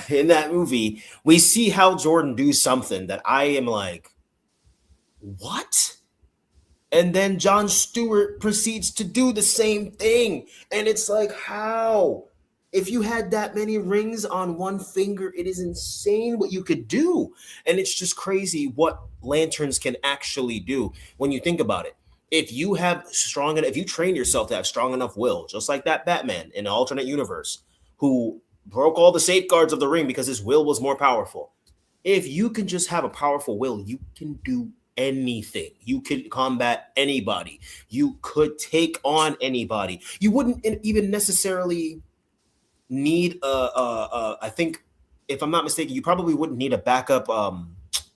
in that movie, we see Hal Jordan do something that I am like, what? And then Jon Stewart proceeds to do the same thing. And it's like, how? If you had that many rings on one finger, it is insane what you could do. And it's just crazy what lanterns can actually do when you think about it. If you train yourself to have strong enough will, just like that Batman in an alternate universe who broke all the safeguards of the ring because his will was more powerful. If you can just have a powerful will, you can do anything. You could combat anybody. You could take on anybody. You wouldn't even necessarily need I think, if I'm not mistaken, you probably wouldn't need a backup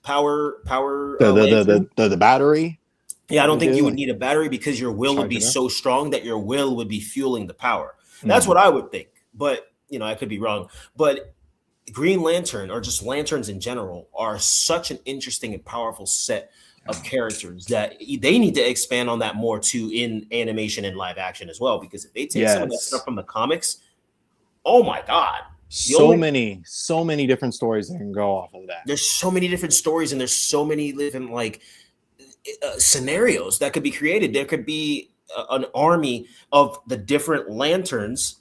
power. The battery. Yeah, I don't think you would need a battery because your will would be so strong that your will would be fueling the power. That's what I would think. But, I could be wrong. But Green Lantern, or just lanterns in general, are such an interesting and powerful set of characters that they need to expand on that more too in animation and live action as well. Because if they take some of that stuff from the comics, oh my God. So many different stories that can go off of that. There's so many different stories and there's so many different scenarios that could be created. There could be an army of the different lanterns,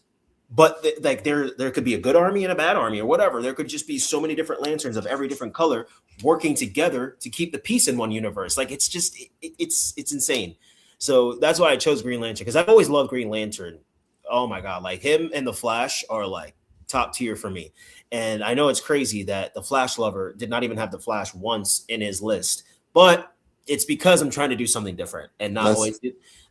but there could be a good army and a bad army or whatever. There could just be so many different lanterns of every different color working together to keep the peace in one universe. It's insane. So that's why I chose Green Lantern, because I've always loved Green Lantern. Oh my God, him and the Flash are top tier for me. And I know it's crazy that the Flash lover did not even have the Flash once in his list, but it's because I'm trying to do something different and not always.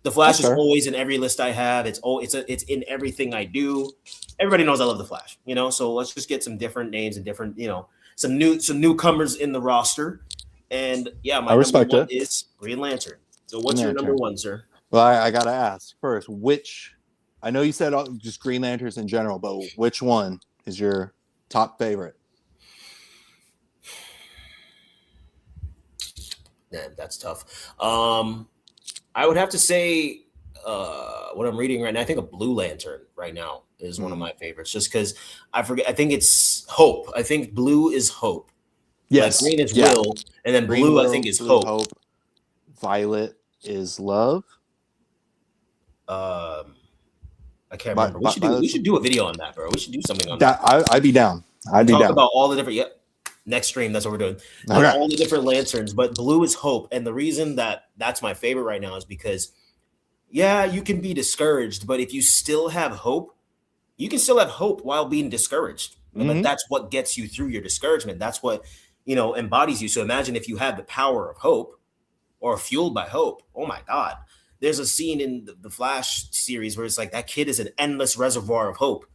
The Flash is always in every list I have. It's in everything I do. Everybody knows I love the Flash, So let's just get some different names and different, some newcomers in the roster. And yeah, my number one is Green Lantern. So what's your number one, sir? Well, I gotta ask first. I know you said just Green Lanterns in general, but which one is your top favorite? Man, that's tough. I would have to say what I'm reading right now. I think a Blue Lantern right now is one of my favorites, just because I forget. I think it's Hope. I think Blue is Hope. Yes, green is Will, and then Green Blue I think is Hope. Violet is Love. I can't remember. We should do a video on that, bro. We should do something on that. I'd be down. Talk about all the different. Next stream, that's what we're doing. All the different lanterns, but Blue is Hope. And the reason that's my favorite right now is because, you can be discouraged, but if you still have hope, you can still have hope while being discouraged. Mm-hmm. But that's what gets you through your discouragement. That's what, embodies you. So imagine if you have the power of hope or fueled by hope. Oh my God. There's a scene in the Flash series where it's like that kid is an endless reservoir of hope.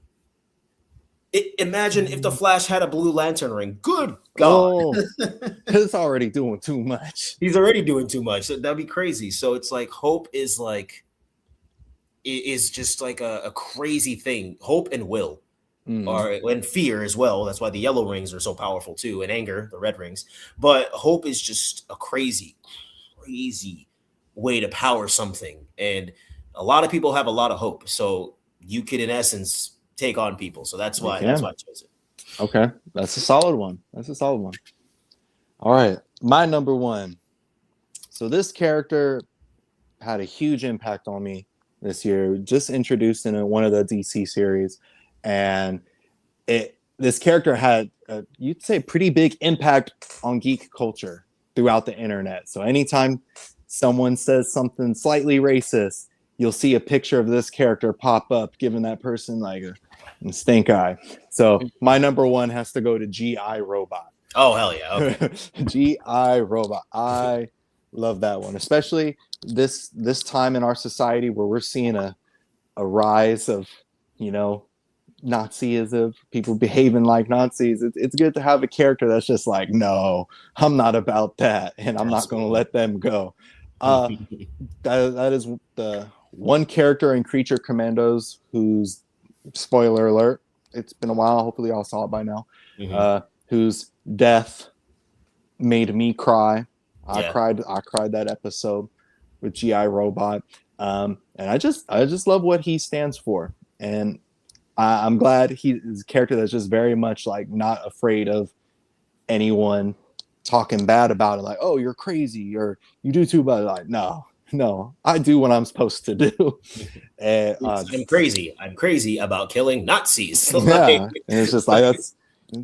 Imagine if the Flash had a Blue Lantern ring. Good God. He's already doing too much. He's already doing too much. So that'd be crazy. So it's hope is just a crazy thing. Hope and will. or and fear as well. That's why the yellow rings are so powerful too, and anger, the red rings. But hope is just a crazy way to power something, and a lot of people have a lot of hope. So you could, in essence, take on people. So that's why I chose it. Okay, that's a solid one. All right, my number one. So this character had a huge impact on me this year. Just introduced in one of the DC series, and this character had you'd say pretty big impact on geek culture throughout the internet. So anytime someone says something slightly racist, you'll see a picture of this character pop up, giving that person like a stink eye. So my number one has to go to G.I. Robot. Oh, hell yeah. Okay. G.I. Robot. I love that one, especially this time in our society where we're seeing a rise of, Nazism, people behaving like Nazis. It's good to have a character that's just like, no, I'm not about that, and I'm not going to let them go. That is the one character in Creature Commandos whose, spoiler alert, it's been a while, hopefully y'all saw it by now, whose death made me cry. I cried that episode with G.I. Robot. And I just love what he stands for. And I'm glad he's a character that's just very much like not afraid of anyone talking bad about it. Like, oh, you're crazy, or you do too much. Like, no, I do what I'm supposed to do. And, I'm crazy about killing Nazis. Yeah, and it's just like,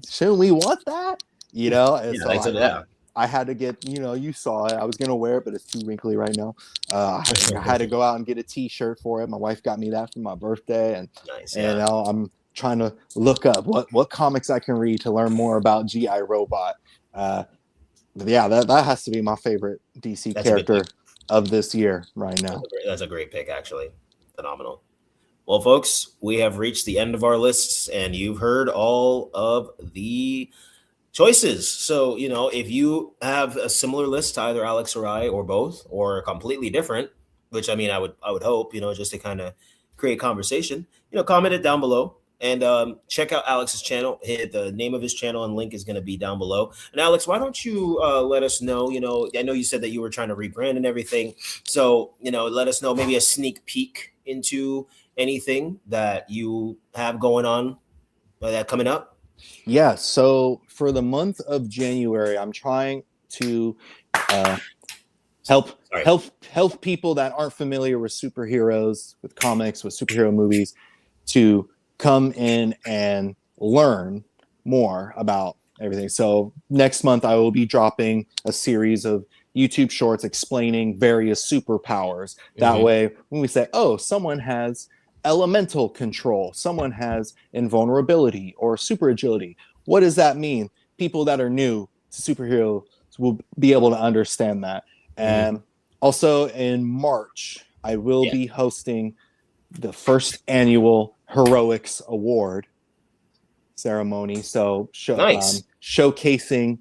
shouldn't we want that? And I had to get, you saw it. I was gonna wear it, but it's too wrinkly right now. I had to go out and get a T-shirt for it. My wife got me that for my birthday, and now I'm trying to look up what comics I can read to learn more about G.I. Robot. But yeah, that has to be my favorite DC character of this year right now. That's a great pick, actually. Phenomenal. Well, folks, we have reached the end of our lists, and you've heard all of the choices. So, if you have a similar list to either Alex or I, or both, or completely different, which I would hope, just to kind of create conversation, comment it down below. And check out Alex's channel. The name of his channel and link is going to be down below. And Alex, why don't you let us know, I know you said that you were trying to rebrand and everything. So, let us know maybe a sneak peek into anything that you have going on that coming up. Yeah. So for the month of January, I'm trying to help people that aren't familiar with superheroes, with comics, with superhero movies, to come in and learn more about everything. So next month I will be dropping a series of YouTube shorts explaining various superpowers. That way, when we say, oh, someone has elemental control, someone has invulnerability or super agility, what does that mean? People that are new to superheroes will be able to understand that. And also in March, I will be hosting the first annual Heroics Award ceremony. So showcasing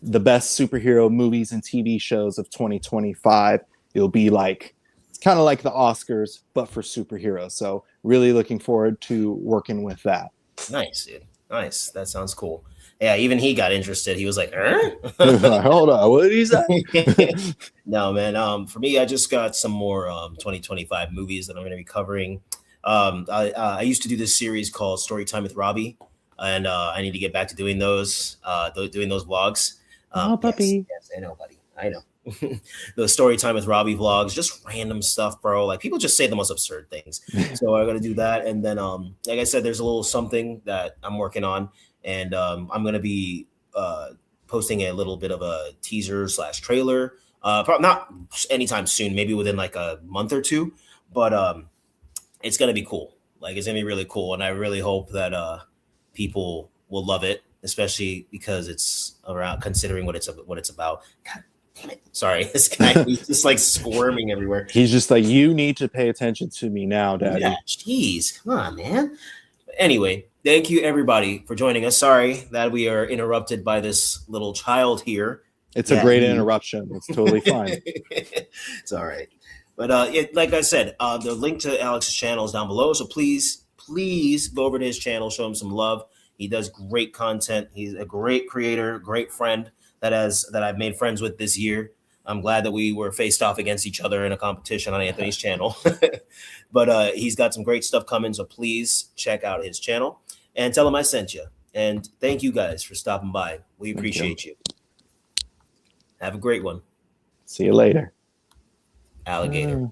the best superhero movies and TV shows of 2025. It'll be it's kind of like the Oscars, but for superheroes. So really looking forward to working with that. Nice, dude. Nice. That sounds cool. Yeah, even he got interested. He was like, hold on, what did he say? No, man. For me, I just got some more 2025 movies that I'm going to be covering. I used to do this series called Storytime with Robbie, and I need to get back to doing those vlogs. Puppy. Yes, I know, buddy. I know. The Storytime with Robbie vlogs, just random stuff, bro. Like, people just say the most absurd things. So I got to do that. And then, like I said, there's a little something that I'm working on, and I'm going to be posting a little bit of a teaser / trailer. Probably not anytime soon, maybe within like a month or two, but it's going to be cool. Like, it's going to be really cool. And I really hope that people will love it, especially because it's around considering what it's about. God damn it. Sorry. This guy, he's just like squirming everywhere. He's just like, you need to pay attention to me now, Daddy. Yeah, jeez. Come on, man. Anyway, thank you everybody for joining us. Sorry that we are interrupted by this little child here. It's a great interruption. It's totally fine. It's all right. But like I said, the link to Alex's channel is down below. So please please go over to his channel, show him some love. He does great content. He's a great creator, great friend that I've made friends with this year. I'm glad that we were faced off against each other in a competition on Anthony's channel. But he's got some great stuff coming, so please check out his channel and tell him I sent you. And thank you guys for stopping by. We appreciate you. Have a great one. See you later. Alligator.